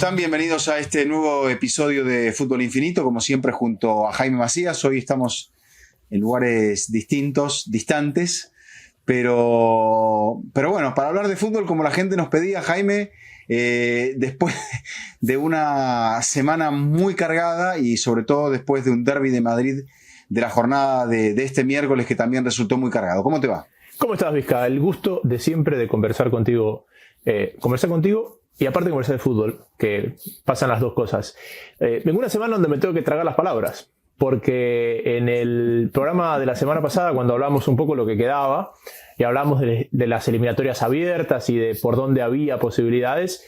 están? Bienvenidos a este nuevo episodio de Fútbol Infinito, como siempre junto a Jaime Macías. Hoy estamos en lugares distintos, distantes, pero bueno, para hablar de fútbol como la gente nos pedía, Jaime, después de una semana muy cargada y sobre todo después de un derbi de Madrid de la jornada de este miércoles que también resultó muy cargado. ¿Cómo te va? ¿Cómo estás, Vizca? El gusto de siempre de conversar contigo y aparte conversar de fútbol, que pasan las dos cosas. Vengo una semana donde me tengo que tragar las palabras, porque en el programa de la semana pasada, cuando hablamos un poco lo que quedaba, y hablamos de las eliminatorias abiertas y de por dónde había posibilidades,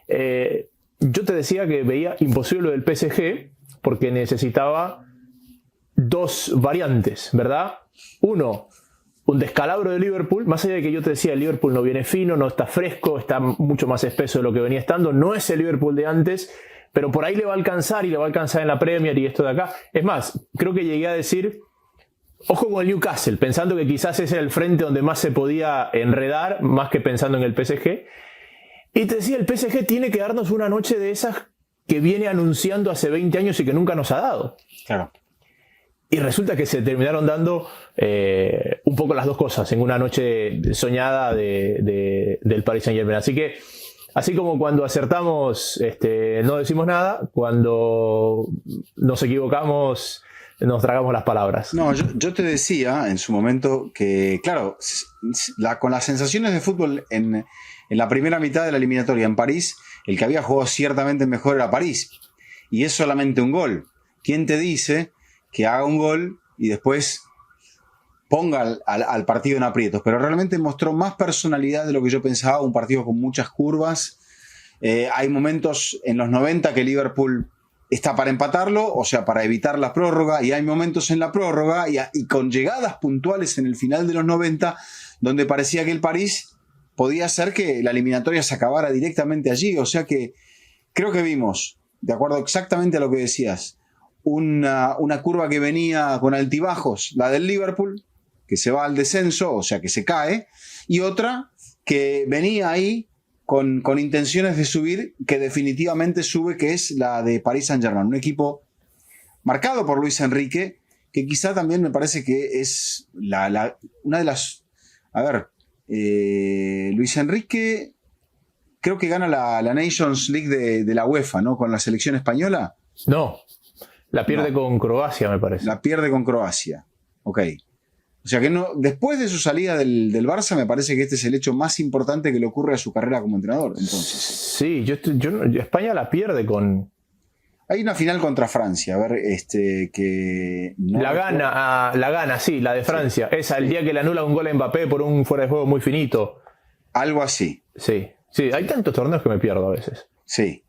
yo te decía que veía imposible lo del PSG, porque necesitaba dos variantes, ¿verdad? Uno, un descalabro de Liverpool, más allá de que yo te decía, el Liverpool no viene fino, no está fresco, está mucho más espeso de lo que venía estando, no es el Liverpool de antes, pero por ahí le va a alcanzar y le va a alcanzar en la Premier y esto de acá. Es más, creo que llegué a decir, ojo con el Newcastle, pensando que quizás ese era el frente donde más se podía enredar, más que pensando en el PSG. Y te decía, el PSG tiene que darnos una noche de esas que viene anunciando hace 20 años y que nunca nos ha dado. Claro. Y resulta que se terminaron dando un poco las dos cosas en una noche soñada del Paris Saint-Germain. Así que, así como cuando acertamos no decimos nada, cuando nos equivocamos nos tragamos las palabras. No, yo te decía en su momento que, claro, con las sensaciones de fútbol en la primera mitad de la eliminatoria en París, el que había jugado ciertamente mejor era París. Y es solamente un gol. ¿Quién te dice que haga un gol y después ponga al partido en aprietos? Pero realmente mostró más personalidad de lo que yo pensaba, un partido con muchas curvas. Hay momentos en los 90 que Liverpool está para empatarlo, o sea, para evitar la prórroga, y hay momentos en la prórroga y con llegadas puntuales en el final de los 90 donde parecía que el París podía ser que la eliminatoria se acabara directamente allí. O sea que creo que vimos, de acuerdo exactamente a lo que decías, una curva que venía con altibajos, la del Liverpool, que se va al descenso, o sea que se cae, y otra que venía ahí con intenciones de subir, que definitivamente sube, que es la de Paris Saint-Germain, un equipo marcado por Luis Enrique, que quizá también me parece que es una de las... A ver, Luis Enrique creo que gana la Nations League de la UEFA, ¿no? Con la selección española. No. La pierde con Croacia, me parece. La pierde con Croacia. Ok. O sea que no, después de su salida del Barça, me parece que este es el hecho más importante que le ocurre a su carrera como entrenador. Entonces. Sí, España la pierde con... Hay una final contra Francia, a ver, que... No la gana, sí, la de Francia. Sí. Esa, el día que le anula un gol a Mbappé por un fuera de juego muy finito. Algo así. Sí, hay tantos torneos que me pierdo a veces. Sí.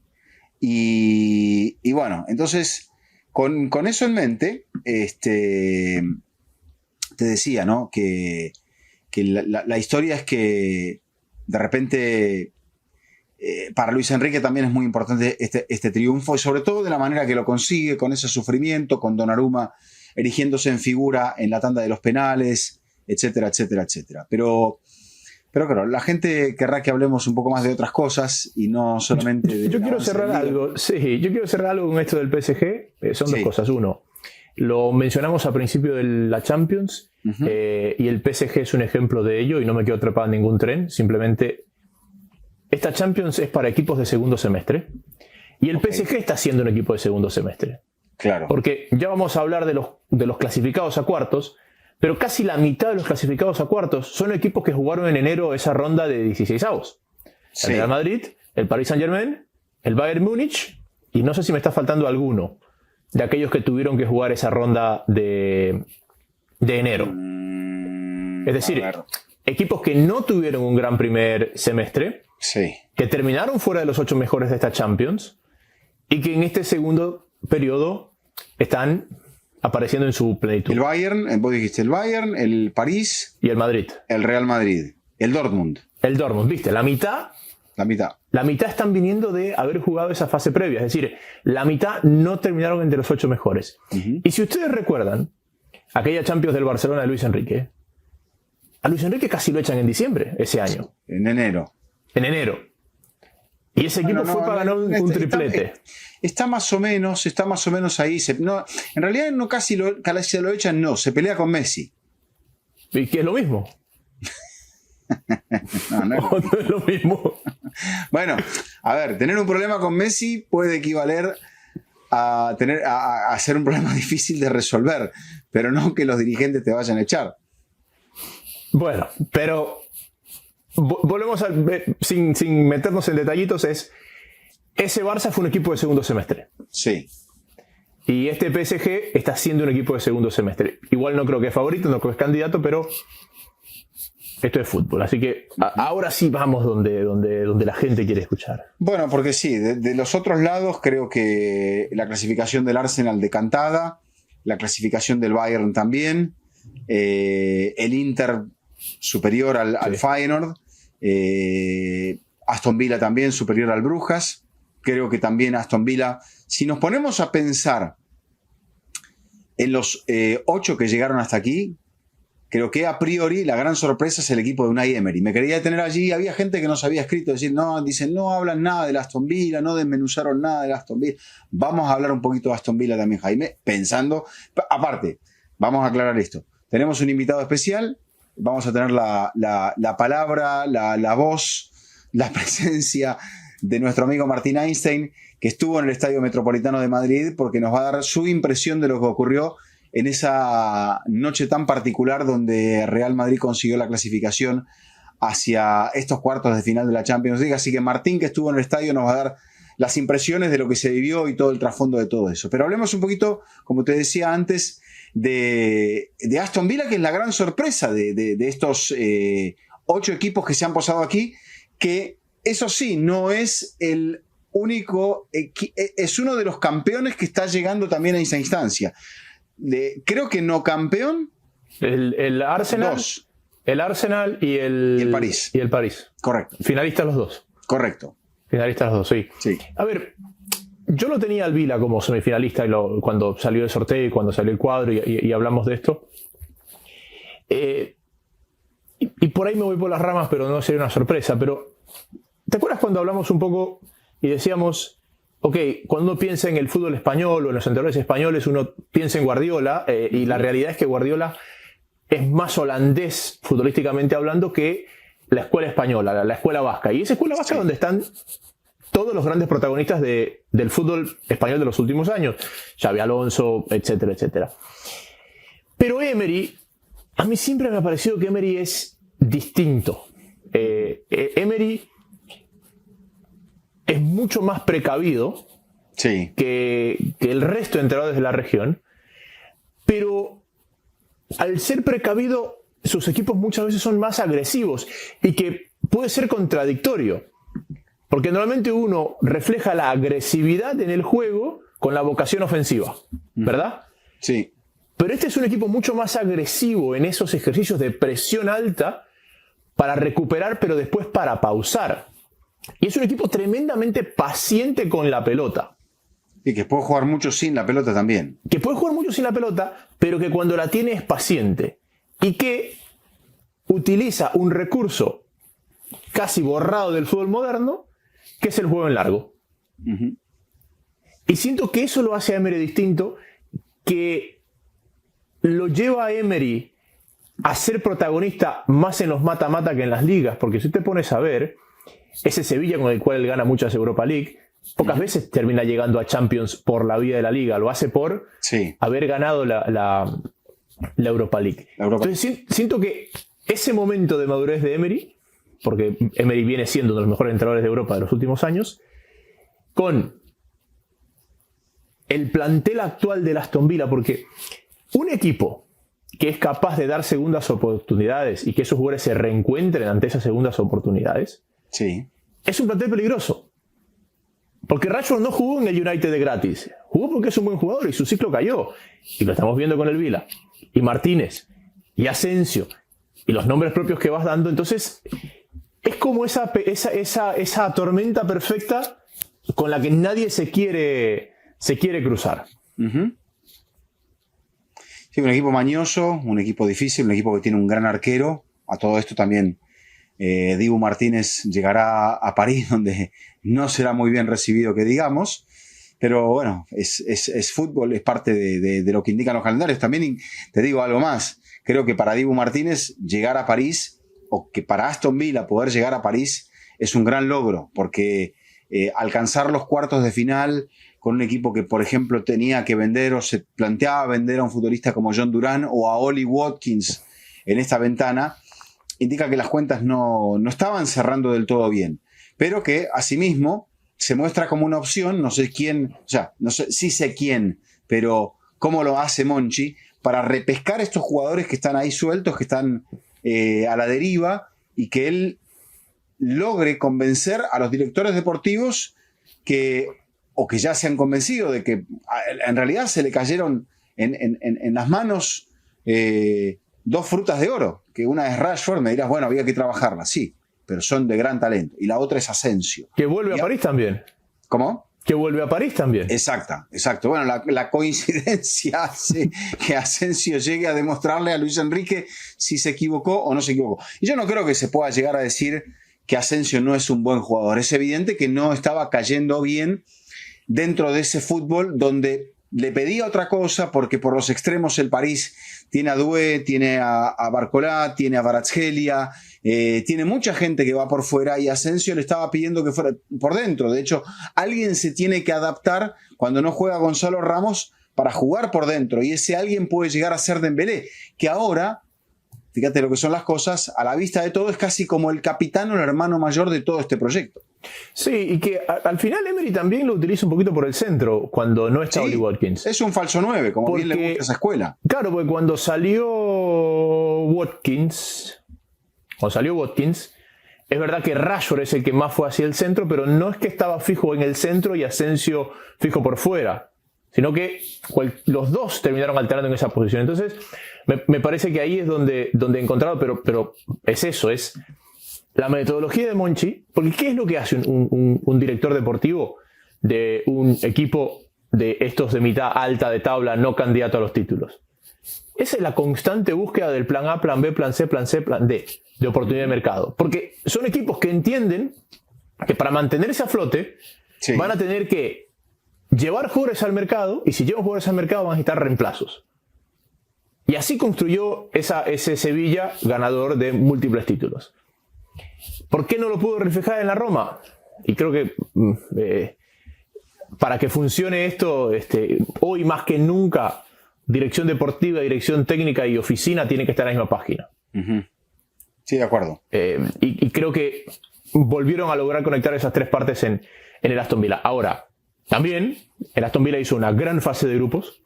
Y bueno, entonces... Con eso en mente, te decía, ¿no? Que la historia es que de repente para Luis Enrique también es muy importante este triunfo, y sobre todo de la manera que lo consigue, con ese sufrimiento, con Donnarumma erigiéndose en figura en la tanda de los penales, etcétera, etcétera, etcétera. Pero claro, la gente querrá que hablemos un poco más de otras cosas y no solamente de... Yo quiero cerrar algo. Sí, yo quiero cerrar algo con esto del PSG. Son dos cosas. Uno, lo mencionamos al principio de la Champions, y el PSG es un ejemplo de ello, y no me quiero atrapar en ningún tren. Simplemente, esta Champions es para equipos de segundo semestre, y el PSG está siendo un equipo de segundo semestre. Claro. Porque ya vamos a hablar de los clasificados a cuartos, pero casi la mitad de los clasificados a cuartos son equipos que jugaron en enero esa ronda de 16avos. Sí. El Real Madrid, el Paris Saint-Germain, el Bayern Múnich, y no sé si me está faltando alguno de aquellos que tuvieron que jugar esa ronda de enero. Es decir, equipos que no tuvieron un gran primer semestre, que terminaron fuera de los 8 mejores de esta Champions, y que en este segundo periodo están apareciendo en su plenitud. El Bayern, vos dijiste el Bayern, el París... Y el Madrid. El Real Madrid. El Dortmund. El Dortmund, ¿viste? La mitad están viniendo de haber jugado esa fase previa. Es decir, la mitad no terminaron entre los 8 mejores. Y si ustedes recuerdan, aquella Champions del Barcelona de Luis Enrique, a Luis Enrique casi lo echan en diciembre ese año. En enero. Y ese equipo fue para ganar un triplete. Está más o menos ahí. En realidad no casi lo echan, no. Se pelea con Messi. ¿Y qué es lo mismo? No es lo mismo. Bueno, a ver, tener un problema con Messi puede equivaler a ser un problema difícil de resolver, pero no que los dirigentes te vayan a echar. Bueno, pero volvemos sin meternos en detallitos, ese Barça fue un equipo de segundo semestre. Sí. Y este PSG está siendo un equipo de segundo semestre. Igual no creo que es favorito, no creo que es candidato, pero esto es fútbol. Así que ahora sí vamos donde la gente quiere escuchar. Bueno, porque sí, de los otros lados creo que la clasificación del Arsenal decantada, la clasificación del Bayern también, el Inter superior al Feyenoord, Aston Villa también superior al Brujas. Creo que también Aston Villa, si nos ponemos a pensar en los 8 que llegaron hasta aquí, creo que a priori la gran sorpresa es el equipo de Unai Emery. Me quería detener allí, había gente que nos había escrito, dicen, no hablan nada del Aston Villa, no desmenuzaron nada del Aston Villa. Vamos a hablar un poquito de Aston Villa también, Jaime, pensando, aparte, vamos a aclarar esto. Tenemos un invitado especial, vamos a tener la palabra, la voz, la presencia de nuestro amigo Martín Einstein, que estuvo en el Estadio Metropolitano de Madrid, porque nos va a dar su impresión de lo que ocurrió en esa noche tan particular donde Real Madrid consiguió la clasificación hacia estos cuartos de final de la Champions League. Así que Martín, que estuvo en el estadio, nos va a dar las impresiones de lo que se vivió y todo el trasfondo de todo eso. Pero hablemos un poquito, como te decía antes, de Aston Villa, que es la gran sorpresa de estos 8 equipos que se han posado aquí, que eso sí, no es el único, es uno de los campeones que está llegando también a esa instancia. Creo que no campeón. El Arsenal. 2. El Arsenal y el París. Y el París. Correcto. Finalistas los dos. Correcto. Finalistas los dos, sí. A ver, yo lo tenía al Villa como semifinalista cuando salió el sorteo y cuando salió el cuadro y hablamos de esto. Y por ahí me voy por las ramas, pero no sería una sorpresa. Pero ¿te acuerdas cuando hablamos un poco y decíamos, ok, cuando uno piensa en el fútbol español o en los entrenadores españoles, uno piensa en Guardiola, y la realidad es que Guardiola es más holandés futbolísticamente hablando que la escuela española, la escuela vasca. Y esa escuela vasca donde están todos los grandes protagonistas del fútbol español de los últimos años. Xabi Alonso, etcétera, etcétera. Pero Emery, a mí siempre me ha parecido que Emery es distinto. Emery es mucho más precavido que el resto de entrenadores de la región, pero al ser precavido, sus equipos muchas veces son más agresivos y que puede ser contradictorio, porque normalmente uno refleja la agresividad en el juego con la vocación ofensiva, ¿verdad? Sí. Pero este es un equipo mucho más agresivo en esos ejercicios de presión alta para recuperar, pero después para pausar. Y es un equipo tremendamente paciente con la pelota. Y que puede jugar mucho sin la pelota también. Que puede jugar mucho sin la pelota, pero que cuando la tiene es paciente. Y que utiliza un recurso casi borrado del fútbol moderno, que es el juego en largo. Uh-huh. Y siento que eso lo hace a Emery distinto, que lo lleva a Emery a ser protagonista más en los mata-mata que en las ligas. Porque si te pones a ver, ese Sevilla con el cual él gana muchas Europa League, pocas veces termina llegando a Champions por la vía de la liga. Lo hace por haber ganado la Europa League. Entonces siento que ese momento de madurez de Emery, porque Emery viene siendo uno de los mejores entrenadores de Europa de los últimos años, con el plantel actual del Aston Villa, porque un equipo que es capaz de dar segundas oportunidades y que esos jugadores se reencuentren ante esas segundas oportunidades, es un plantel peligroso. Porque Rashford no jugó en el United de gratis. Jugó porque es un buen jugador y su ciclo cayó. Y lo estamos viendo con el Villa. Y Martínez. Y Asensio. Y los nombres propios que vas dando. Entonces, es como esa tormenta perfecta con la que nadie se quiere cruzar. Uh-huh. Sí, un equipo mañoso, un equipo difícil, un equipo que tiene un gran arquero. A todo esto también Dibu Martínez llegará a París, donde no será muy bien recibido, que digamos. Pero bueno, es fútbol, es parte de lo que indican los calendarios. También te digo algo más. Creo que para Dibu Martínez llegar a París, o que para Aston Villa poder llegar a París, es un gran logro, porque alcanzar los cuartos de final con un equipo que, por ejemplo, tenía que vender o se planteaba vender a un futbolista como John Duran o a Ollie Watkins en esta ventana, indica que las cuentas no estaban cerrando del todo bien, pero que asimismo se muestra como una opción, no sé quién, o sea, no sé, sí sé quién, pero cómo lo hace Monchi para repescar estos jugadores que están ahí sueltos, que están a la deriva, y que él logre convencer a los directores deportivos o que ya se han convencido de que en realidad se le cayeron en las manos dos frutas de oro, que una es Rashford, me dirás, bueno, había que trabajarla, sí, pero son de gran talento, y la otra es Asensio. Que vuelve a París también. ¿Cómo? Que vuelve a París también. Exacto. Bueno, la coincidencia hace que Asensio llegue a demostrarle a Luis Enrique si se equivocó o no se equivocó. Y yo no creo que se pueda llegar a decir que Asensio no es un buen jugador. Es evidente que no estaba cayendo bien dentro de ese fútbol donde le pedía otra cosa, porque por los extremos el París tiene a Doué, tiene a Barcola, tiene a Kvaratskhelia, tiene mucha gente que va por fuera, y Asensio le estaba pidiendo que fuera por dentro. De hecho, alguien se tiene que adaptar cuando no juega Gonzalo Ramos para jugar por dentro, y ese alguien puede llegar a ser Dembélé, que ahora, fíjate lo que son las cosas, a la vista de todo es casi como el capitán o el hermano mayor de todo este proyecto. Sí, y que al final Emery también lo utiliza un poquito por el centro cuando no está Ollie Watkins. Es un falso 9, como bien le gusta esa escuela. Claro, porque cuando salió Watkins, es verdad que Rashford es el que más fue hacia el centro, pero no es que estaba fijo en el centro y Asensio fijo por fuera, sino que los dos terminaron alternando en esa posición. Entonces, me parece que ahí es donde he encontrado, pero es eso, es la metodología de Monchi, porque ¿qué es lo que hace un director deportivo de un equipo de estos de mitad alta de tabla, no candidato a los títulos? Esa es la constante búsqueda del plan A, plan B, plan C, plan C, plan D, de oportunidad de mercado. Porque son equipos que entienden que para mantenerse a flote van a tener que llevar jugadores al mercado, y si llevan jugadores al mercado van a necesitar reemplazos. Y así construyó ese Sevilla ganador de múltiples títulos. ¿Por qué no lo pudo reflejar en la Roma? Y creo que para que funcione esto, hoy más que nunca, dirección deportiva, dirección técnica y oficina tienen que estar en la misma página. Sí, de acuerdo. Y creo que volvieron a lograr conectar esas tres partes en el Aston Villa. Ahora, también el Aston Villa hizo una gran fase de grupos,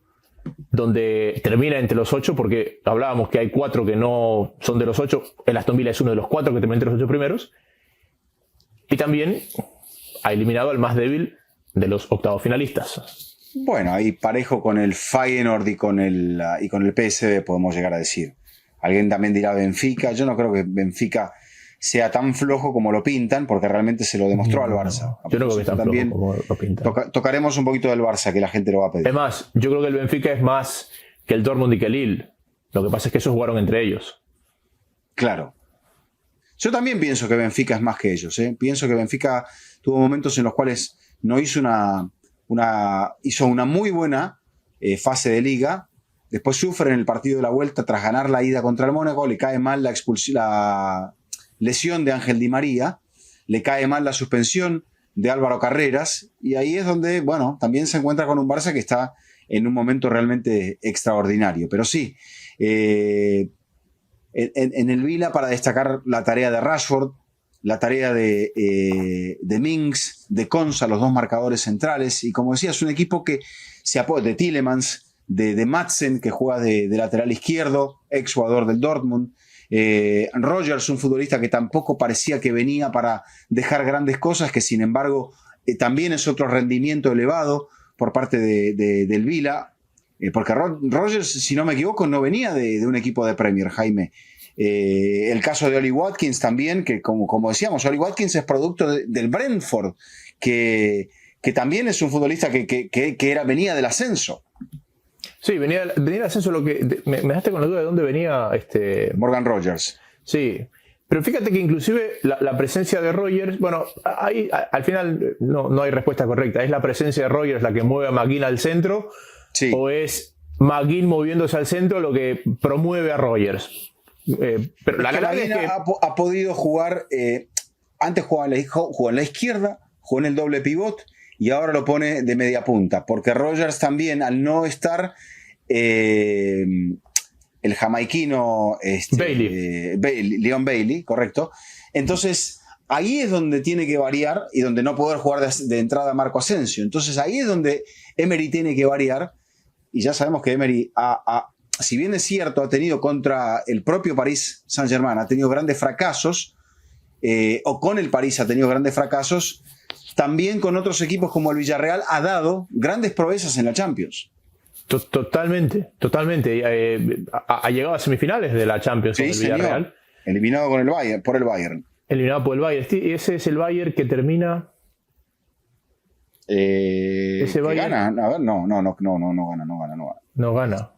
donde termina entre los 8, porque hablábamos que hay 4 que no son de los 8, el Aston Villa es uno de los 4 que termina entre los 8 primeros, y también ha eliminado al más débil de los octavos finalistas. Bueno, ahí parejo con el Feyenoord y con el PSV podemos llegar a decir. Alguien también dirá Benfica. Yo no creo que Benfica sea tan flojo como lo pintan, porque realmente se lo demostró al Barça. Yo no creo que tan flojo como lo pintan. Tocaremos un poquito del Barça, que la gente lo va a pedir. Es más, yo creo que el Benfica es más que el Dortmund y que el Lille. Lo que pasa es que esos jugaron entre ellos. Claro. Yo también pienso que Benfica es más que ellos. Pienso que Benfica tuvo momentos en los cuales no hizo hizo una muy buena fase de liga. Después sufre en el partido de la vuelta tras ganar la ida contra el Mónaco. Le cae mal la lesión de Ángel Di María, le cae mal la suspensión de Álvaro Carreras, y ahí es donde, bueno, también se encuentra con un Barça que está en un momento realmente extraordinario. Pero sí, en el Vila, para destacar la tarea de Rashford, la tarea de Mings, de Konsa, los dos marcadores centrales, y como decía, es un equipo que se apoya de Tielemans, de Madsen, que juega de lateral izquierdo, ex jugador del Dortmund. Rogers, un futbolista que tampoco parecía que venía para dejar grandes cosas, que sin embargo también es otro rendimiento elevado por parte del Vila, porque Rogers, si no me equivoco, no venía de un equipo de Premier, Jaime. El caso de Ollie Watkins también, que como decíamos, Ollie Watkins es producto del Brentford, que también es un futbolista que venía del ascenso. Sí, venía del ascenso. Me dejaste con la duda de dónde venía Morgan Rogers. Sí, Pero fíjate que inclusive la presencia de Rodgers, bueno, al final no hay respuesta correcta. ¿Es la presencia de Rodgers la que mueve a McGinn al centro? Sí. ¿O es McGinn moviéndose al centro lo que promueve a Rodgers? Pero la verdad es que ha podido jugar, antes jugó en la izquierda, jugó en el doble pivot y ahora lo pone de media punta, porque Rodgers también, al no estar el jamaiquino Leon Bailey, correcto, entonces ahí es donde tiene que variar y donde no poder jugar de entrada Marco Asensio. Entonces ahí es donde Emery tiene que variar, y ya sabemos que Emery si bien es cierto, ha tenido contra el propio Paris Saint-Germain, ha tenido grandes fracasos, o con el París ha tenido grandes fracasos, también con otros equipos como el Villarreal ha dado grandes proezas en la Champions. Totalmente. Ha llegado a semifinales de la Champions con el Villarreal. Señor. Eliminado por el Bayern. Eliminado por el Bayern. Ese es el Bayern que termina... Ese Bayern gana. A ver, no gana. No gana.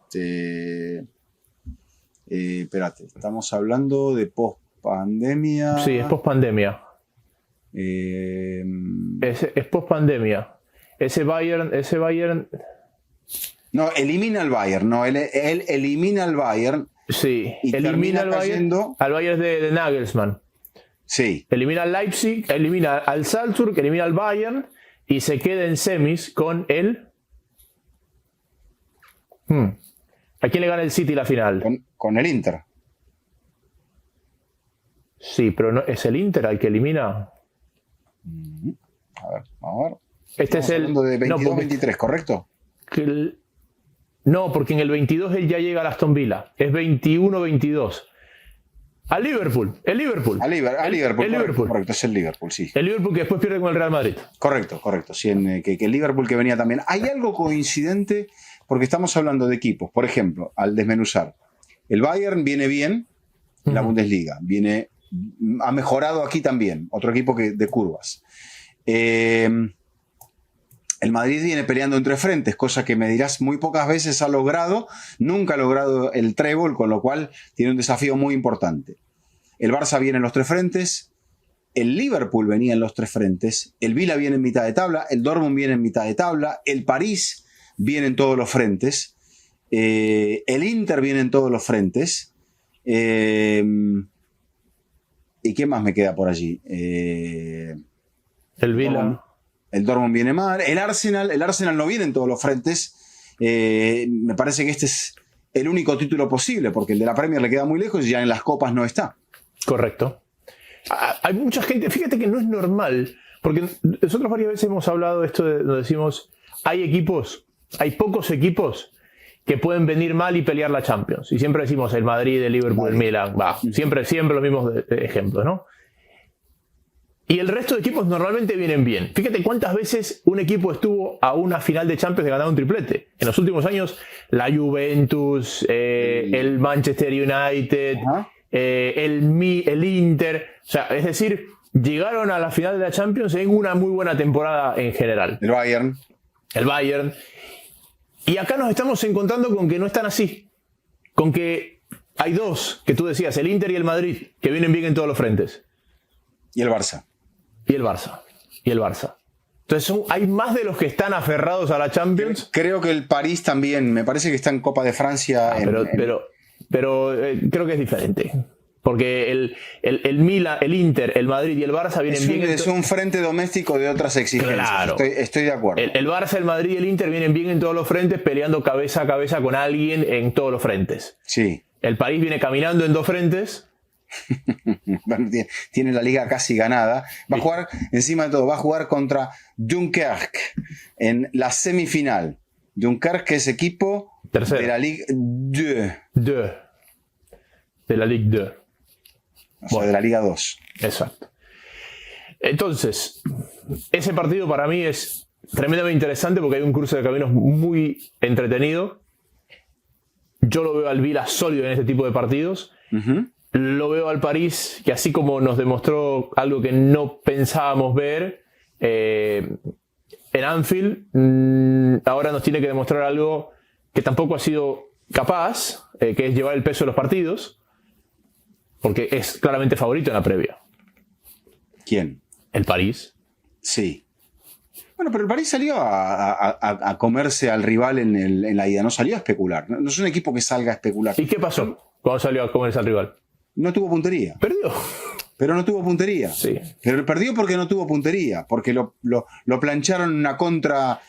Espérate, estamos hablando de post-pandemia. Sí, es post-pandemia. Es post-pandemia. Ese Bayern... No, elimina al Bayern. No, él elimina al Bayern. Sí, elimina al Bayern de Nagelsmann. Sí. Elimina al Leipzig, elimina al Salzburg, elimina al Bayern y se queda en semis con el... ¿A quién le gana el City la final? Con el Inter. Sí, pero no, es el Inter al que elimina. A ver, vamos a ver. Este es el de 22-23, ¿correcto? No, porque en el 22 él ya llega a Aston Villa. Es 21-22. Al Liverpool. El Liverpool. Al Liverpool. Correcto, es el Liverpool, sí. El Liverpool que después pierde con el Real Madrid. Correcto. Sí, que el Liverpool que venía también. Hay algo coincidente porque estamos hablando de equipos. Por ejemplo, al desmenuzar, el Bayern viene bien en la Bundesliga. Ha mejorado aquí también. Otro equipo de curvas. El Madrid viene peleando entre frentes, cosa que me dirás muy pocas veces ha logrado. Nunca ha logrado el trébol, con lo cual tiene un desafío muy importante. El Barça viene en los tres frentes. El Liverpool venía en los tres frentes. El Villa viene en mitad de tabla. El Dortmund viene en mitad de tabla. El París viene en todos los frentes. El Inter viene en todos los frentes. ¿Y qué más me queda por allí? El Villa. El Dortmund viene mal. El Arsenal no viene en todos los frentes. Me parece que este es el único título posible, porque el de la Premier le queda muy lejos y ya en las copas no está. Correcto. Hay mucha gente, fíjate que no es normal, porque nosotros varias veces hemos hablado de esto, donde decimos, hay pocos equipos que pueden venir mal y pelear la Champions. Y siempre decimos el Madrid, el Liverpool, el Milan. Siempre los mismos ejemplos, ¿no? Y el resto de equipos normalmente vienen bien. Fíjate cuántas veces un equipo estuvo a una final de Champions de ganar un triplete. En los últimos años, la Juventus, el Manchester United, el Inter. O sea, es decir, llegaron a la final de la Champions en una muy buena temporada en general. El Bayern. Y acá nos estamos encontrando con que no están así. Con que hay dos, que tú decías, el Inter y el Madrid, que vienen bien en todos los frentes. Y el Barça. Entonces hay más de los que están aferrados a la Champions. Creo que el París también, me parece que está en Copa de Francia. Pero creo que es diferente. Porque el Milan, el Inter, el Madrid y el Barça vienen bien. Es un frente doméstico de otras exigencias. Claro. Estoy de acuerdo. El Barça, el Madrid y el Inter vienen bien en todos los frentes, peleando cabeza a cabeza con alguien en todos los frentes. Sí. El París viene caminando en dos frentes. Tiene la liga casi ganada. Va a jugar, encima de todo, va a jugar contra Dunkerque en la semifinal. Dunkerque es equipo tercero de la Ligue 2. De la Ligue 2. O sea, de la Liga 2. Exacto. Entonces, ese partido para mí es tremendamente interesante porque hay un cruce de caminos muy entretenido. Yo lo veo al Villa sólido en este tipo de partidos. Lo veo al París, que así como nos demostró algo que no pensábamos ver en Anfield, ahora nos tiene que demostrar algo que tampoco ha sido capaz, que es llevar el peso de los partidos. Porque es claramente favorito en la previa. ¿Quién? El París. Sí. Bueno, pero el París salió a comerse al rival en la ida, no salió a especular. No es un equipo que salga a especular. ¿Y qué pasó cuando salió a comerse al rival? No tuvo puntería. Perdió. Pero no tuvo puntería. Sí. Pero perdió porque no tuvo puntería, porque lo plancharon en una contra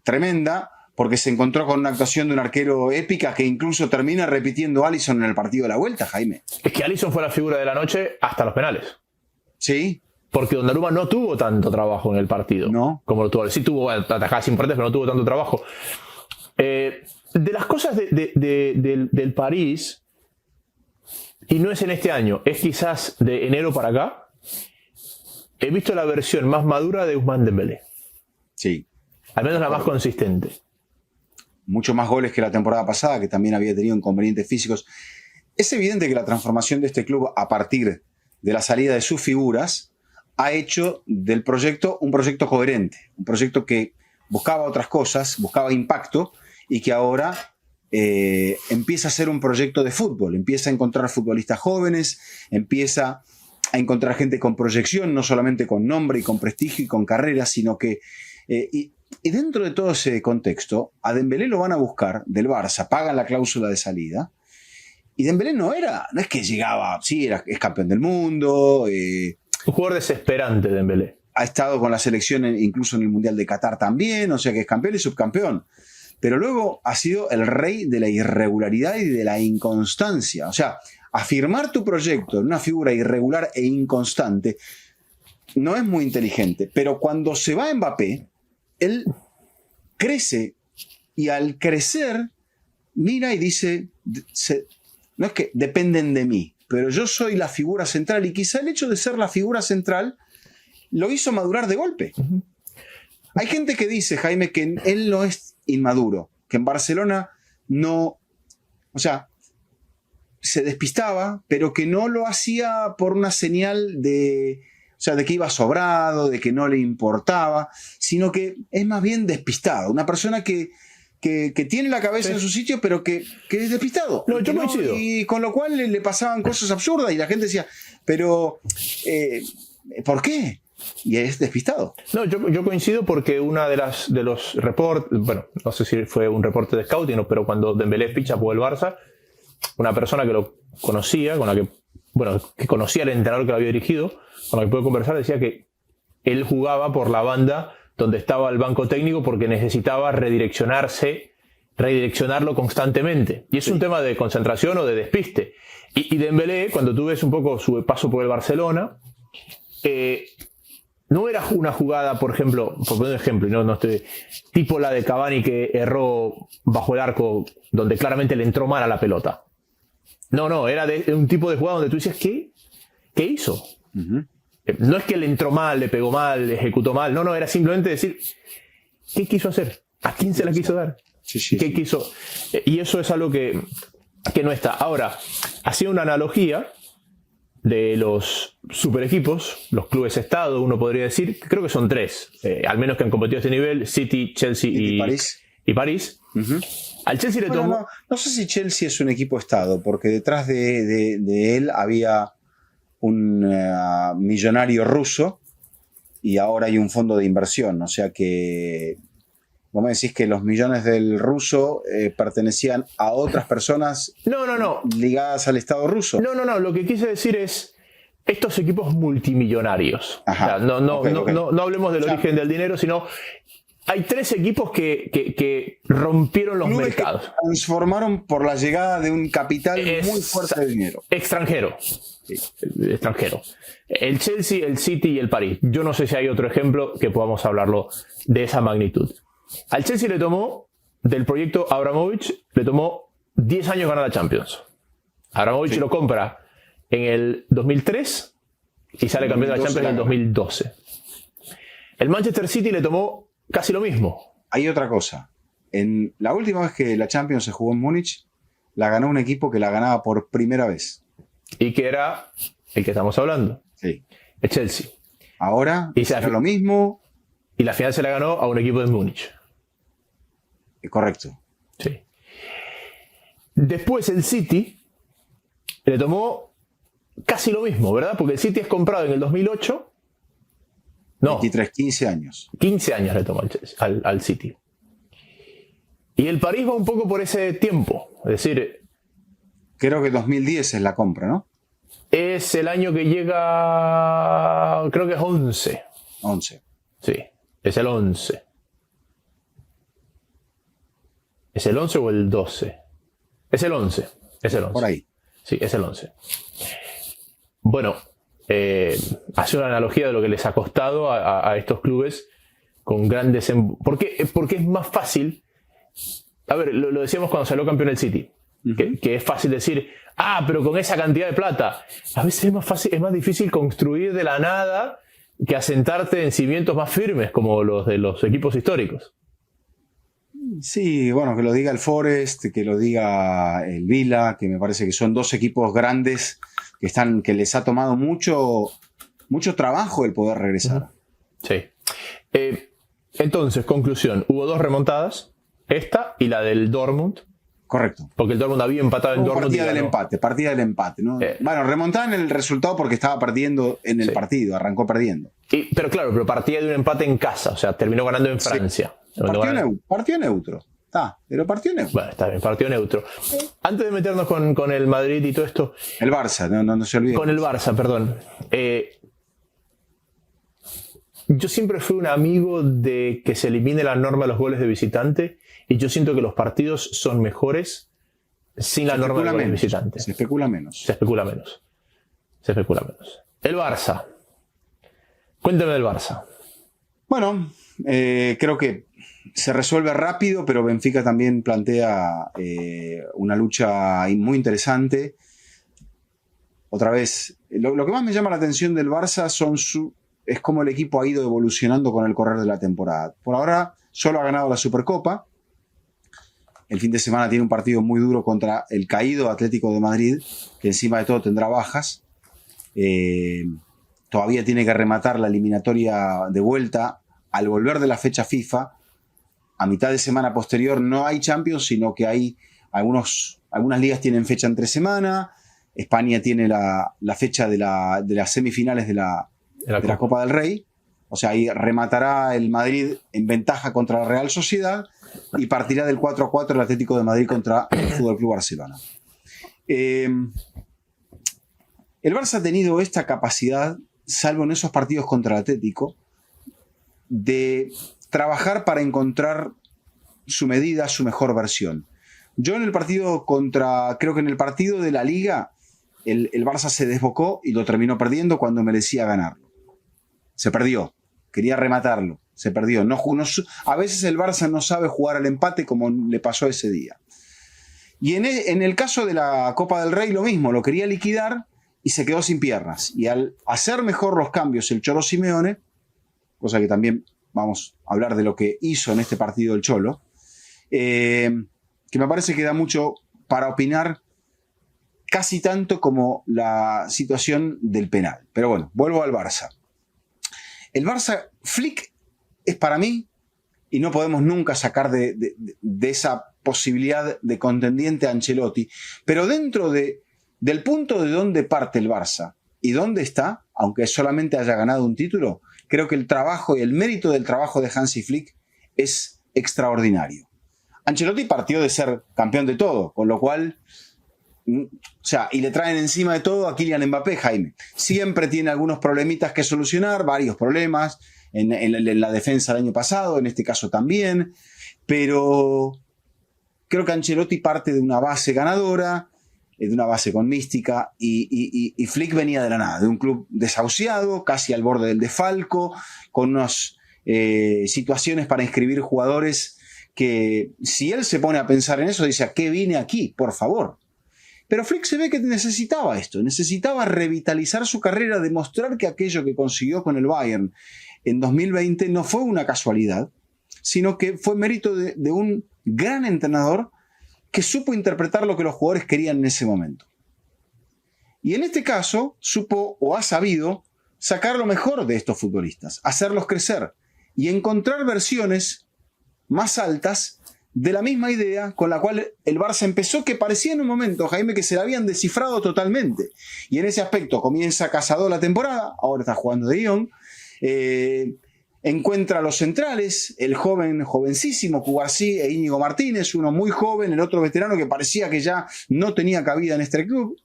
tremenda, porque se encontró con una actuación de un arquero épica que incluso termina repitiendo a Alisson en el partido de la vuelta, Jaime. Es que Alisson fue la figura de la noche hasta los penales. Sí. Porque Donnarumma no tuvo tanto trabajo en el partido. No. Como lo tuvo. Sí tuvo atajadas importantes, pero no tuvo tanto trabajo. De las cosas del París, y no es en este año, es quizás de enero para acá, he visto la versión más madura de Ousmane Dembélé. Sí. Al menos la más consistente. Mucho más goles que la temporada pasada, que también había tenido inconvenientes físicos. Es evidente que la transformación de este club a partir de la salida de sus figuras ha hecho del proyecto un proyecto coherente, un proyecto que buscaba otras cosas, buscaba impacto y que ahora empieza a ser un proyecto de fútbol, empieza a encontrar futbolistas jóvenes, empieza a encontrar gente con proyección, no solamente con nombre y con prestigio y con carrera, sino que... y dentro de todo ese contexto, a Dembélé lo van a buscar del Barça, pagan la cláusula de salida, y Dembélé no es que llegaba, sí, es campeón del mundo, Un jugador desesperante, Dembélé. ha estado con la selección incluso en el Mundial de Qatar también, o sea que es campeón y subcampeón. Pero luego ha sido el rey de la irregularidad y de la inconstancia. O sea, afirmar tu proyecto en una figura irregular e inconstante no es muy inteligente. Pero cuando se va Mbappé, él crece y al crecer mira y dice, no es que dependen de mí, pero yo soy la figura central y quizá el hecho de ser la figura central lo hizo madurar de golpe. Uh-huh. Hay gente que dice, Jaime, que él no es inmaduro, que en Barcelona no, o sea, se despistaba, pero que no lo hacía por una señal de, o sea, de que iba sobrado, de que no le importaba, sino que es más bien despistado, una persona que tiene la cabeza en su sitio, pero que es despistado. No, yo coincido. Y con lo cual le pasaban cosas absurdas y la gente decía, pero ¿por qué? Y es despistado. No, yo coincido porque una de los reportes, bueno, no sé si fue un reporte de scouting, pero cuando Dembélé ficha por el Barça, una persona que lo conocía, con la que, bueno, que conocía al entrenador que lo había dirigido, con la que pude conversar, decía que él jugaba por la banda donde estaba el banco técnico porque necesitaba redireccionarlo constantemente. Y es un tema de concentración o de despiste. Y Dembélé, cuando tú ves un poco su paso por el Barcelona, no era una jugada, por ejemplo, por poner un ejemplo, no estoy, tipo la de Cavani que erró bajo el arco, donde claramente le entró mal a la pelota. No, era de un tipo de jugada donde tú dices, ¿qué hizo? Uh-huh. No es que le entró mal, le pegó mal, le ejecutó mal, no, era simplemente decir, ¿qué quiso hacer? ¿A quién se la quiso dar? Sí. ¿Qué quiso? Y eso es algo que no está. Ahora, hacía una analogía de los super equipos, los clubes estado, uno podría decir, creo que son tres, al menos que han competido a este nivel, City, Chelsea y París. Uh-huh. Al Chelsea le tomó... No sé si Chelsea es un equipo estado, porque detrás de él había un millonario ruso y ahora hay un fondo de inversión, o sea que vos me decís que los millones del ruso pertenecían a otras personas ligadas al Estado ruso. No, lo que quise decir es estos equipos multimillonarios. Ajá. O sea, no hablemos del origen del dinero, sino hay tres equipos que rompieron los mercados. Que transformaron por la llegada de un capital muy fuerte de dinero. Extranjero. El Chelsea, el City y el París. Yo no sé si hay otro ejemplo que podamos hablarlo de esa magnitud. Al Chelsea le tomó, del proyecto Abramovich, le tomó 10 años ganar la Champions. Abramovich lo compra en el 2003 y sale campeón de la Champions en el 2012. El Manchester City le tomó casi lo mismo. Hay otra cosa. En la última vez que la Champions se jugó en Múnich, la ganó un equipo que la ganaba por primera vez. Y que era el que estamos hablando. Sí. El Chelsea. Ahora será lo mismo. Y la final se la ganó a un equipo de Múnich. Correcto. Sí. Después el City Le tomó casi lo mismo, ¿verdad? Porque el City es comprado en el 2008. No, 23, 15 años. 15 años le tomó al City. Y el París va un poco por ese tiempo. Es decir, creo que 2010 es la compra, ¿no? Es el año que llega, creo que es 11. 11. Sí, es el 11. ¿Es el 11 o el 12? Es el 11. Es el 11. Por ahí. Sí, es el 11. Bueno, hace una analogía de lo que les ha costado a estos clubes con grandes... ¿Por qué? Porque es más fácil... A ver, lo decíamos cuando salió campeón el City. Que es fácil decir, pero con esa cantidad de plata. A veces es más difícil construir de la nada que asentarte en cimientos más firmes como los de los equipos históricos. Sí, bueno, que lo diga el Forest, que lo diga el Vila, que me parece que son dos equipos grandes que les ha tomado mucho trabajo el poder regresar. Sí. Entonces, conclusión, hubo 2 remontadas, esta y la del Dortmund. Correcto. Porque el Dortmund había empatado en Dortmund. Partida del empate, ¿no? Bueno, remontada en el resultado porque estaba perdiendo en el partido, arrancó perdiendo. Pero partía de un empate en casa, o sea, terminó ganando en Francia. Sí. Partido neutro. Pero partido neutro. Bueno, está bien, partido neutro. Antes de meternos con el Madrid y todo esto... El Barça, no se olvide. Con el Barça, perdón. Yo siempre fui un amigo de que se elimine la norma de los goles de visitante y yo siento que los partidos son mejores sin la norma de goles de visitante. Se especula menos. El Barça. Cuéntame del Barça. Bueno, creo que se resuelve rápido, pero Benfica también plantea una lucha muy interesante. Otra vez, lo que más me llama la atención del Barça es cómo el equipo ha ido evolucionando con el correr de la temporada. Por ahora solo ha ganado la Supercopa. El fin de semana tiene un partido muy duro contra el caído Atlético de Madrid, que encima de todo tendrá bajas. Todavía tiene que rematar la eliminatoria de vuelta. Al volver de la fecha FIFA, a mitad de semana posterior no hay Champions, sino que hay algunas ligas tienen fecha entre semana. España tiene la fecha de las semifinales de la Copa del Rey. O sea, ahí rematará el Madrid en ventaja contra la Real Sociedad y partirá del 4-4 el Atlético de Madrid contra el Fútbol Club Barcelona. El Barça ha tenido esta capacidad, salvo en esos partidos contra el Atlético, de trabajar para encontrar su medida, su mejor versión. Yo creo que en el partido de la Liga, el Barça se desbocó y lo terminó perdiendo cuando merecía ganarlo. Se perdió, quería rematarlo, se perdió. A veces el Barça no sabe jugar al empate como le pasó ese día. Y en el caso de la Copa del Rey lo mismo, lo quería liquidar y se quedó sin piernas. Y al hacer mejor los cambios el Cholo Simeone, cosa que también vamos a hablar de lo que hizo en este partido el Cholo, que me parece que da mucho para opinar, casi tanto como la situación del penal. Pero bueno, vuelvo al Barça. El Barça, Flick es para mí, y no podemos nunca sacar de esa posibilidad de contendiente a Ancelotti, pero dentro del punto de donde parte el Barça y dónde está, aunque solamente haya ganado un título, creo que el trabajo y el mérito del trabajo de Hansi Flick es extraordinario. Ancelotti partió de ser campeón de todo, con lo cual... y le traen encima de todo a Kylian Mbappé, Jaime. Siempre tiene algunos problemitas que solucionar, varios problemas en la defensa del año pasado, en este caso también, pero creo que Ancelotti parte de una base ganadora, de una base con mística, y Flick venía de la nada, de un club desahuciado, casi al borde del desfalco, con unas situaciones para inscribir jugadores que, si él se pone a pensar en eso, dice: ¿a qué vine aquí? Por favor. Pero Flick se ve que necesitaba esto, necesitaba revitalizar su carrera, demostrar que aquello que consiguió con el Bayern en 2020 no fue una casualidad, sino que fue mérito de un gran entrenador que supo interpretar lo que los jugadores querían en ese momento. Y en este caso supo o ha sabido sacar lo mejor de estos futbolistas, hacerlos crecer y encontrar versiones más altas de la misma idea con la cual el Barça empezó, que parecía en un momento, Jaime, que se la habían descifrado totalmente. Y en ese aspecto comienza Casado la temporada, ahora está jugando de guión, encuentra a los centrales, el jovencísimo Cubarsí e Íñigo Martínez, uno muy joven, el otro veterano que parecía que ya no tenía cabida en este club,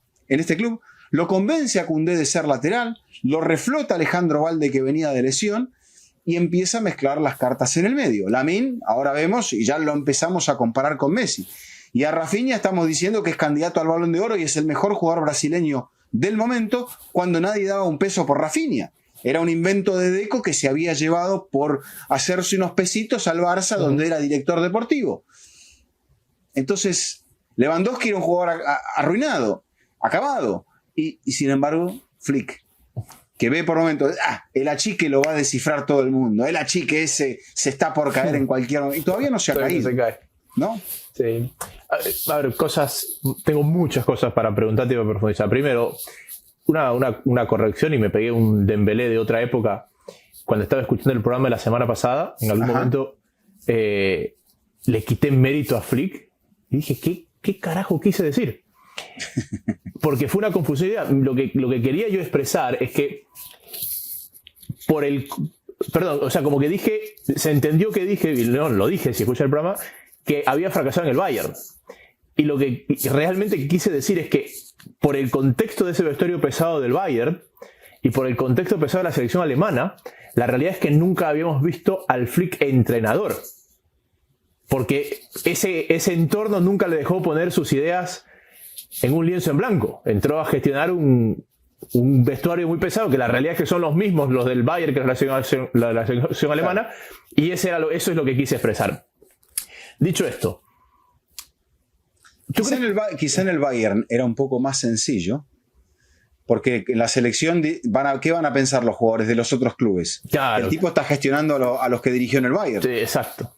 lo convence a Koundé de ser lateral, lo reflota Alejandro Balde, que venía de lesión, y empieza a mezclar las cartas en el medio. Lamine, ahora vemos, y ya lo empezamos a comparar con Messi. Y a Rafinha estamos diciendo que es candidato al Balón de Oro y es el mejor jugador brasileño del momento, cuando nadie daba un peso por Rafinha. Era un invento de Deco que se había llevado por hacerse unos pesitos al Barça, donde era director deportivo. Entonces, Lewandowski era un jugador arruinado, acabado. Y sin embargo, Flick, que ve por momentos, el achique lo va a descifrar todo el mundo, el achique ese se está por caer en cualquier momento, y todavía no se ha caído. Se cae. ¿No? Sí. A ver, tengo muchas cosas para preguntarte y para profundizar. Primero, una corrección, y me pegué un Dembélé de otra época cuando estaba escuchando el programa de la semana pasada. En algún momento le quité mérito a Flick y dije, ¿qué carajo quise decir? Porque fue una confusión. Lo que quería yo expresar es que como que dije, se entendió que dije, y no lo dije si escucha el programa, que había fracasado en el Bayern. Y lo que realmente quise decir es que por el contexto de ese vestuario pesado del Bayern y por el contexto pesado de la selección alemana, la realidad es que nunca habíamos visto al Flick entrenador. Porque ese entorno nunca le dejó poner sus ideas en un lienzo en blanco. Entró a gestionar un vestuario muy pesado, que la realidad es que son los mismos los del Bayern que la selección alemana, y eso es lo que quise expresar. Dicho esto, quizá en el Bayern era un poco más sencillo, porque en la selección, ¿qué van a pensar los jugadores de los otros clubes? Claro. El tipo está gestionando a los que dirigió en el Bayern. Sí, exacto.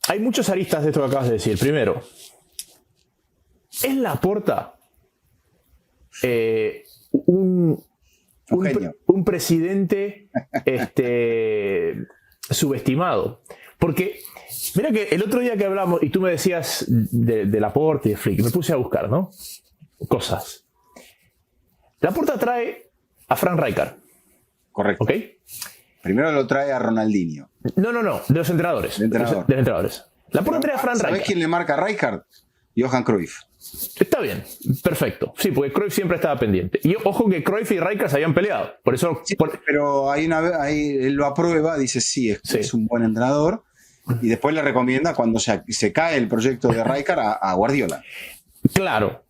Hay muchas aristas de esto que acabas de decir. Primero, ¿es Laporta un presidente subestimado? Porque mira que el otro día que hablamos y tú me decías de Laporta y de Flick, me puse a buscar, ¿no? Cosas. Laporta trae a Frank Rijkaard. Correcto. ¿Ok? Primero lo trae a Ronaldinho. No, de los entrenadores. De los entrenadores. Laporta trae a Frank Rijkaard. ¿Sabés quién le marca a Rijkaard? Johan Cruyff. Está bien, perfecto. Sí, porque Cruyff siempre estaba pendiente. Y ojo que Cruyff y Rijkaard se habían peleado. Por eso. Sí, pero ahí él lo aprueba, dice es un buen entrenador. Y después le recomienda, cuando se cae el proyecto de Rijkaard, a Guardiola. Claro.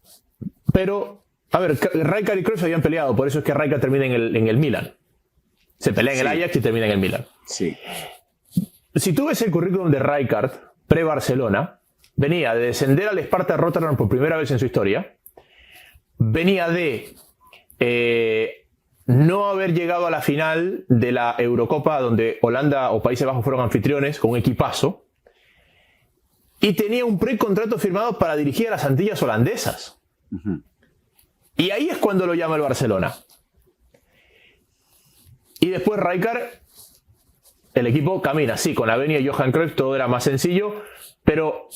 Pero, a ver, Rijkaard y Cruyff se habían peleado. Por eso es que Rijkaard termina en el Milan. Se pelea en el Ajax y termina en el Milan. Sí. Si tú ves el currículum de Rijkaard, pre-Barcelona, venía de descender al Sparta Rotterdam por primera vez en su historia. Venía de no haber llegado a la final de la Eurocopa, donde Holanda o Países Bajos fueron anfitriones, con un equipazo. Y tenía un precontrato firmado para dirigir a las Antillas holandesas. Uh-huh. Y ahí es cuando lo llama el Barcelona. Y después Rijkaard, el equipo camina. Sí, con la venia de Johan Cruyff todo era más sencillo, pero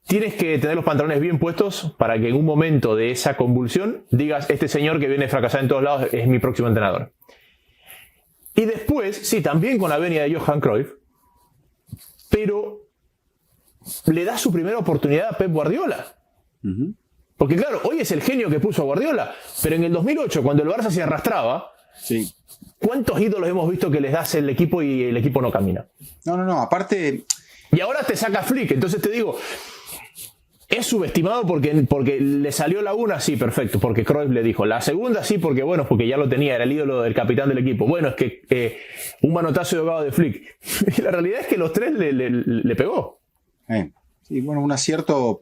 tienes que tener los pantalones bien puestos para que en un momento de esa convulsión digas, este señor que viene a fracasar en todos lados es mi próximo entrenador. Y después, sí, también con la venia de Johan Cruyff, pero le da su primera oportunidad a Pep Guardiola. Uh-huh. Porque claro, hoy es el genio que puso a Guardiola, pero en el 2008, cuando el Barça se arrastraba, sí. ¿Cuántos ídolos hemos visto que les das el equipo y el equipo no camina? No, aparte... Y ahora te saca Flick, entonces te digo, ¿es subestimado porque le salió la una? Sí, perfecto, porque Cruyff le dijo. La segunda sí, porque ya lo tenía, era el ídolo del capitán del equipo. Bueno, es que un manotazo de ahogado de Flick. Y la realidad es que los tres le pegó. Sí, bueno, un acierto,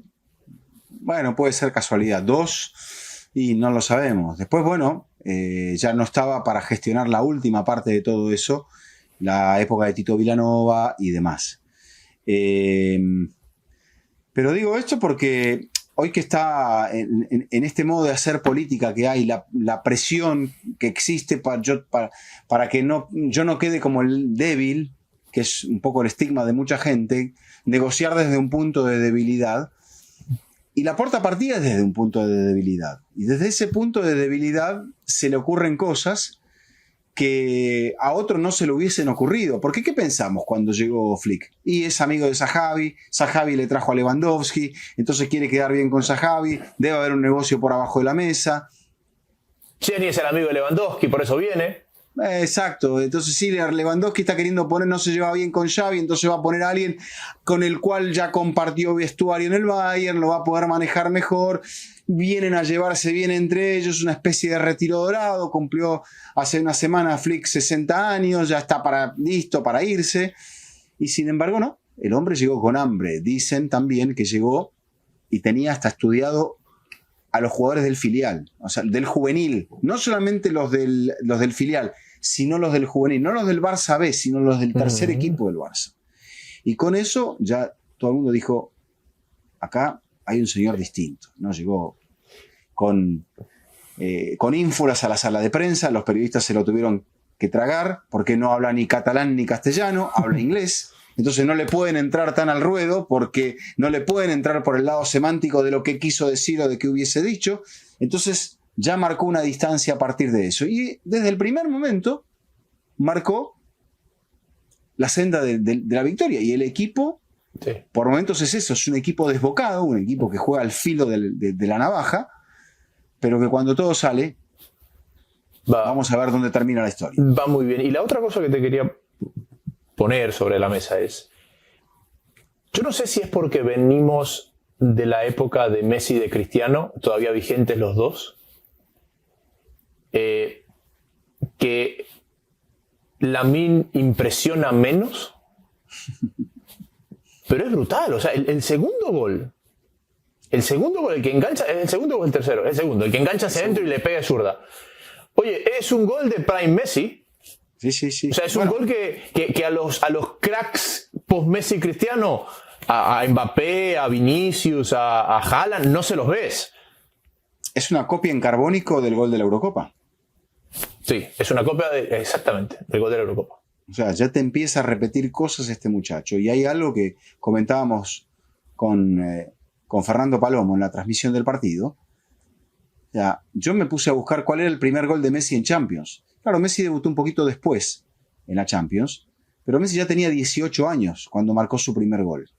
bueno, puede ser casualidad. 2, y no lo sabemos. Después, bueno... ya no estaba para gestionar la última parte de todo eso, la época de Tito Vilanova y demás. Pero digo esto porque hoy que está en este modo de hacer política que hay, la presión que existe para que yo no quede como el débil que es un poco el estigma de mucha gente, negociar desde un punto de debilidad. Y Laporta partía desde un punto de debilidad. Y desde ese punto de debilidad se le ocurren cosas que a otro no se le hubiesen ocurrido. Porque ¿qué pensamos cuando llegó Flick? Y es amigo de Zahavi, Zahavi le trajo a Lewandowski, entonces quiere quedar bien con Zahavi, debe haber un negocio por abajo de la mesa. Chesney es el amigo de Lewandowski, por eso viene. Exacto, entonces sí, Lewandowski está queriendo poner, no se lleva bien con Xavi, entonces va a poner a alguien con el cual ya compartió vestuario en el Bayern, lo va a poder manejar mejor, vienen a llevarse bien entre ellos, una especie de retiro dorado, cumplió hace una semana Flick 60 años, ya está listo para irse, y sin embargo no, el hombre llegó con hambre, dicen también que llegó y tenía hasta estudiado a los jugadores del filial, o sea, del juvenil, no solamente los del filial, sino los del juvenil, no los del Barça B, sino los del tercer equipo del Barça. Y con eso ya todo el mundo dijo, acá hay un señor distinto, ¿no? Llegó con ínfulas a la sala de prensa, los periodistas se lo tuvieron que tragar, porque no habla ni catalán ni castellano, habla inglés. Entonces no le pueden entrar tan al ruedo porque no le pueden entrar por el lado semántico de lo que quiso decir o de que hubiese dicho. Entonces ya marcó una distancia a partir de eso. Y desde el primer momento marcó la senda de la victoria. Y el equipo, sí, por momentos es eso, es un equipo desbocado, un equipo que juega al filo de la navaja, pero que cuando todo sale, vamos a ver dónde termina la historia. Va muy bien. Y la otra cosa que te quería poner sobre la mesa es, yo no sé si es porque venimos de la época de Messi y de Cristiano, todavía vigentes los dos, que Lamine impresiona menos, pero es brutal. O sea, el segundo gol, el que engancha, ¿es el segundo o el tercero? El segundo, el que engancha hacia adentro y le pega zurda. Oye, es un gol de Prime Messi. Sí. O sea, es un gol que a los cracks post-Messi Cristiano, a Mbappé, a Vinicius, a Haaland, no se los ves. Es una copia en carbónico del gol de la Eurocopa. Sí, es una copia exactamente del gol de la Eurocopa. O sea, ya te empieza a repetir cosas este muchacho. Y hay algo que comentábamos con Fernando Palomo en la transmisión del partido. O sea, yo me puse a buscar cuál era el primer gol de Messi en Champions. Claro, Messi debutó un poquito después en la Champions, pero Messi ya tenía 18 años cuando marcó su primer gol.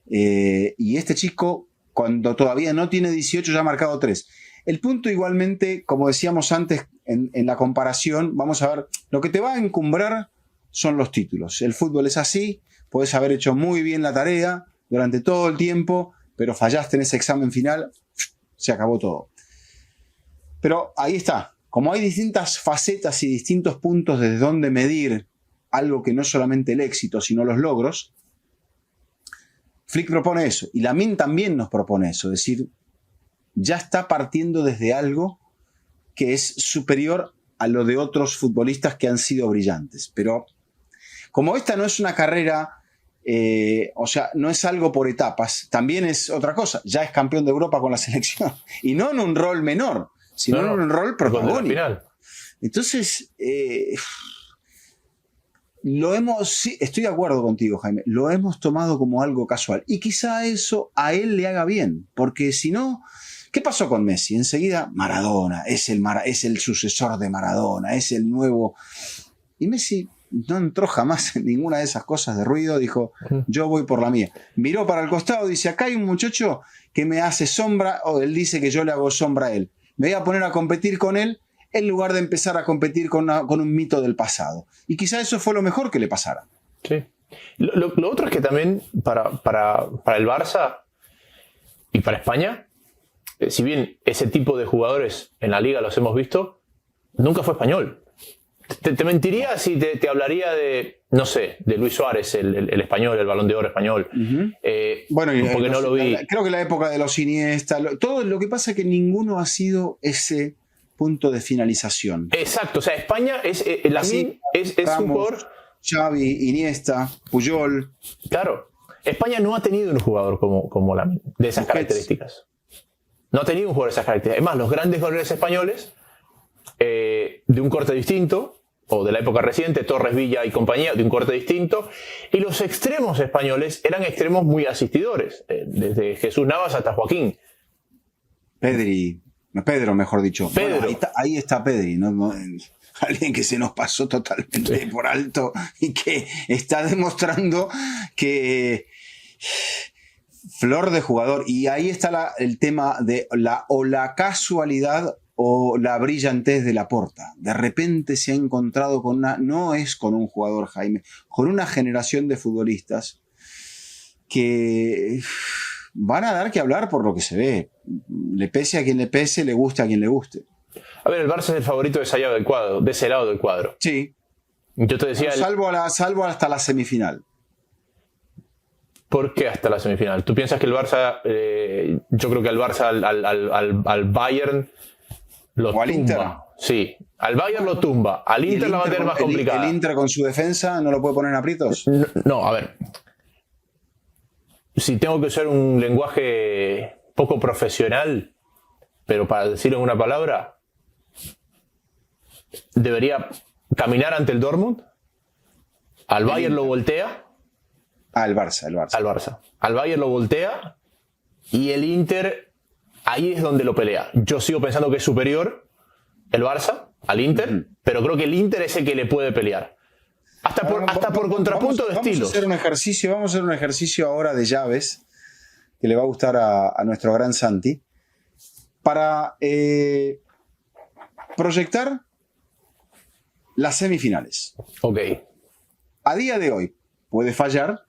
Y este chico, cuando todavía no tiene 18, ya ha marcado 3. El punto igualmente, como decíamos antes en la comparación, vamos a ver, lo que te va a encumbrar son los títulos. El fútbol es así, puedes haber hecho muy bien la tarea durante todo el tiempo, pero fallaste en ese examen final, se acabó todo. Pero ahí está. Como hay distintas facetas y distintos puntos desde donde medir algo que no es solamente el éxito, sino los logros, Flick propone eso. Y Lamine también nos propone eso. Es decir, ya está partiendo desde algo que es superior a lo de otros futbolistas que han sido brillantes. Pero como esta no es una carrera, o sea, no es algo por etapas, también es otra cosa. Ya es campeón de Europa con la selección. Y no en un rol menor, sino en un rol protagónico. Entonces, sí, estoy de acuerdo contigo, Jaime, lo hemos tomado como algo casual. Y quizá eso a él le haga bien, porque si no, ¿qué pasó con Messi? Enseguida, Maradona, es el sucesor de Maradona, es el nuevo. Y Messi no entró jamás en ninguna de esas cosas de ruido, dijo, yo voy por la mía. Miró para el costado, dice, acá hay un muchacho que me hace sombra, o él dice que yo le hago sombra a él. Me voy a poner a competir con él en lugar de empezar a competir con un mito del pasado. Y quizá eso fue lo mejor que le pasara. Sí. Lo otro es que también para el Barça y para España, si bien ese tipo de jugadores en la liga los hemos visto, nunca fue español. Te mentiría si te hablaría de, no sé, de Luis Suárez, el español, el Balón de Oro español. Bueno, porque no lo vi. Creo que la época de los Iniesta, todo lo que pasa es que ninguno ha sido ese punto de finalización. Exacto, o sea, España es Ramos, un jugador. Xavi, Iniesta, Puyol. Claro, España no ha tenido un jugador como Lamine, de esas características. No ha tenido un jugador de esas características. Es más, los grandes goleadores españoles, de un corte distinto, o de la época reciente, Torres, Villa y compañía, de un corte distinto, y los extremos españoles eran extremos muy asistidores, desde Jesús Navas hasta Joaquín. Pedro, mejor dicho. Pedro. Bueno, ahí está Pedri, alguien que se nos pasó totalmente por alto y que está demostrando que flor de jugador. Y ahí está el tema de la casualidad o la brillantez de Laporta. De repente se ha encontrado no es con un jugador, Jaime, con una generación de futbolistas que van a dar que hablar por lo que se ve. Le pese a quien le pese, le guste a quien le guste. A ver, el Barça es el favorito de ese lado del cuadro. Sí. Yo te decía... Salvo hasta la semifinal. ¿Por qué hasta la semifinal? ¿Tú piensas que el Barça... yo creo que el Barça al Bayern lo tumba? ¿O al Inter? Sí, al Bayern lo tumba. Al Inter la va a tener más complicada. ¿El Inter con su defensa no lo puede poner en aprietos? No, a ver. Si tengo que usar un lenguaje poco profesional, pero para decirlo en una palabra, debería caminar ante el Dortmund, al Bayern lo voltea. El Barça. Al Barça. Al Bayern lo voltea y el Inter, ahí es donde lo pelea. Yo sigo pensando que es superior el Barça al Inter, pero creo que el Inter es el que le puede pelear. Hasta por contrapunto de estilos. Vamos a hacer un ejercicio ahora de llaves que le va a gustar a nuestro gran Santi para proyectar las semifinales. Ok. A día de hoy puede fallar.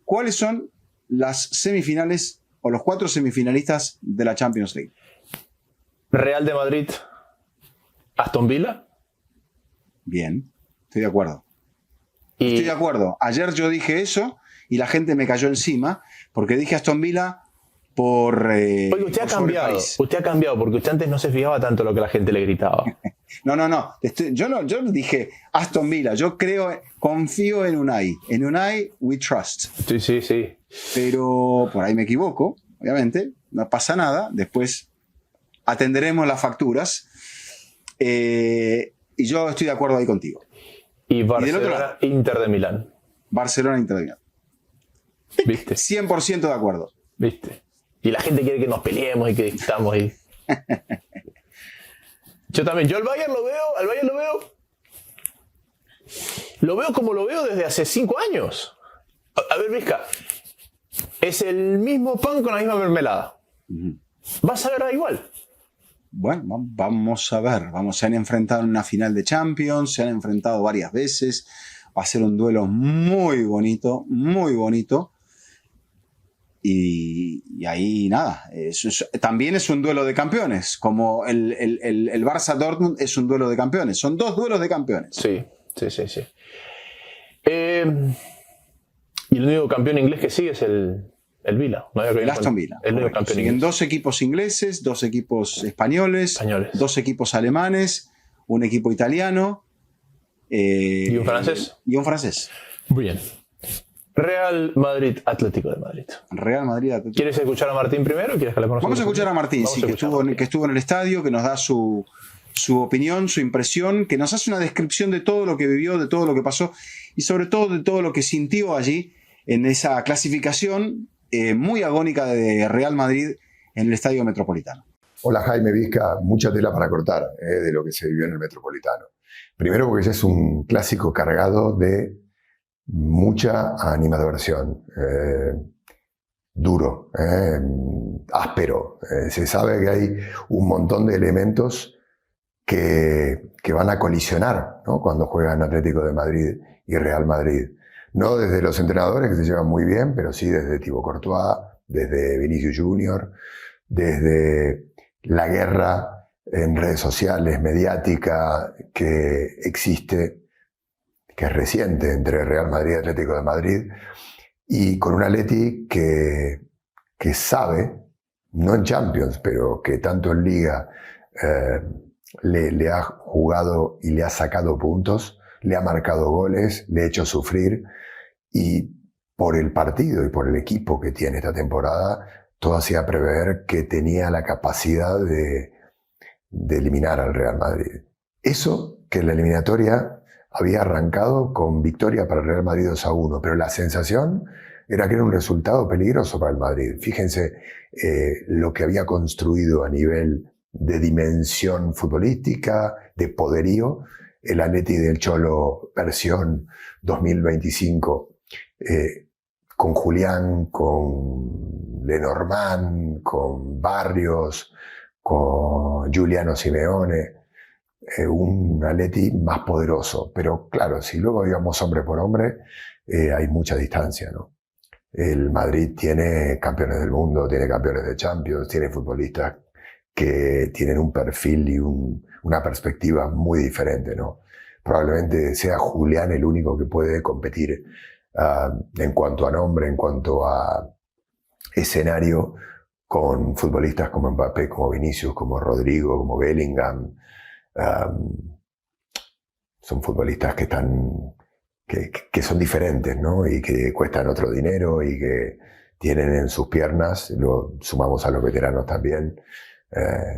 ¿Cuáles son las semifinales o los 4 semifinalistas de la Champions League? Real de Madrid, Aston Villa. Bien, estoy de acuerdo. Estoy de acuerdo. Ayer yo dije eso y la gente me cayó encima porque dije Aston Villa por... Oye, usted ha cambiado. Usted ha cambiado porque usted antes no se fijaba tanto en lo que la gente le gritaba. No. Yo dije Aston Villa. Yo confío en Unai. En Unai we trust. Sí. Pero por ahí me equivoco, obviamente. No pasa nada. Después atenderemos las facturas. Y yo estoy de acuerdo ahí contigo. Y Barcelona, Inter de Milán. Barcelona, Inter de Milán. ¿Viste? 100% de acuerdo. ¿Viste? Y la gente quiere que nos peleemos y que discutamos. Yo también. Yo al Bayern lo veo. Lo veo como lo veo desde hace 5 años. A ver, Vizca. Es el mismo pan con la misma mermelada. Vas a ver igual. Bueno, vamos a ver. Se han enfrentado en una final de Champions, se han enfrentado varias veces. Va a ser un duelo muy bonito, muy bonito. Y ahí nada. También es un duelo de campeones. Como el Barça Dortmund es un duelo de campeones. Son 2 duelos de campeones. Sí. Y el único campeón inglés que sigue es el Villa. El Aston Villa. El único campeón Siguen inglés. 2 equipos ingleses, 2 equipos españoles, 2 equipos alemanes, un equipo italiano. ¿Y un francés? Y un francés. Muy bien. Real Madrid, Atlético de Madrid. Real Madrid, Atlético. ¿Quieres escuchar a Martín primero o quieres que le conozca? Vamos a escuchar a Martín, que estuvo en el estadio, que nos da su opinión, su impresión, que nos hace una descripción de todo lo que vivió, de todo lo que pasó y sobre todo de todo lo que sintió allí en esa clasificación muy agónica de Real Madrid en el Estadio Metropolitano. Hola Jaime, Vizca, mucha tela para cortar de lo que se vivió en el Metropolitano. Primero porque ese es un clásico cargado de mucha animadversión, duro, áspero. Se sabe que hay un montón de elementos que van a colisionar, ¿no?, cuando juegan Atlético de Madrid y Real Madrid. No desde los entrenadores, que se llevan muy bien, pero sí desde Thibaut Courtois, desde Vinicius Junior, desde la guerra en redes sociales, mediática, que existe, que es reciente, entre Real Madrid y Atlético de Madrid, y con un Atleti que sabe, no en Champions, pero que tanto en Liga le ha jugado y le ha sacado puntos, le ha marcado goles, le ha hecho sufrir, y por el partido y por el equipo que tiene esta temporada, todo hacía prever que tenía la capacidad de eliminar al Real Madrid. Eso que en la eliminatoria había arrancado con victoria para el Real Madrid 2-1, pero la sensación era que era un resultado peligroso para el Madrid. Fíjense lo que había construido a nivel de dimensión futbolística, de poderío, el Atleti del Cholo versión 2025, con Julián, con Lenormand, con Barrios, con Giuliano Simeone, un Atleti más poderoso. Pero claro, si luego íbamos hombre por hombre, hay mucha distancia, ¿no? El Madrid tiene campeones del mundo, tiene campeones de Champions, tiene futbolistas que tienen un perfil y una perspectiva muy diferente, ¿no? Probablemente sea Julián el único que puede competir en cuanto a nombre, en cuanto a escenario, con futbolistas como Mbappé, como Vinicius, como Rodrigo, como Bellingham. Son futbolistas que son diferentes, ¿no? Y que cuestan otro dinero y que tienen en sus piernas, lo sumamos a los veteranos también,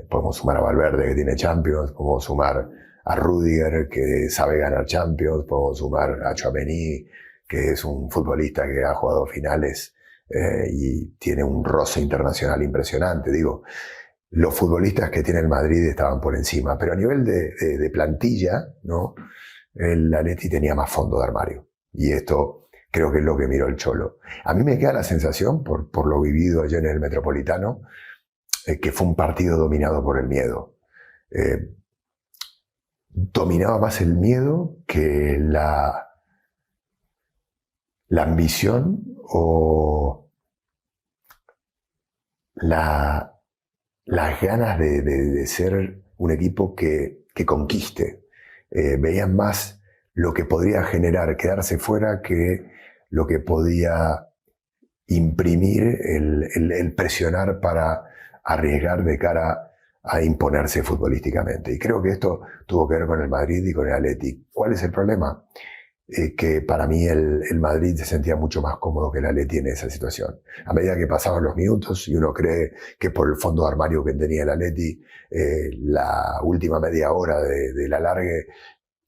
podemos sumar a Valverde, que tiene Champions, podemos sumar a Rüdiger, que sabe ganar Champions, podemos sumar a Tchouaméni, que es un futbolista que ha jugado finales y tiene un roce internacional impresionante. Digo, los futbolistas que tiene el Madrid estaban por encima, pero a nivel de plantilla, ¿no? El Atleti tenía más fondo de armario. Y esto creo que es lo que miró el Cholo. A mí me queda la sensación, por lo vivido ayer en el Metropolitano, que fue un partido dominado por el miedo. Dominaba más el miedo que la ambición o las ganas de ser un equipo que conquiste. Veían más lo que podría generar quedarse fuera que lo que podía imprimir el presionar para arriesgar de cara a imponerse futbolísticamente. Y creo que esto tuvo que ver con el Madrid y con el Atleti. ¿Cuál es el problema? Que para mí el Madrid se sentía mucho más cómodo que el Atleti en esa situación. A medida que pasaban los minutos y uno cree que por el fondo de armario que tenía el Atleti, la última media hora del alargue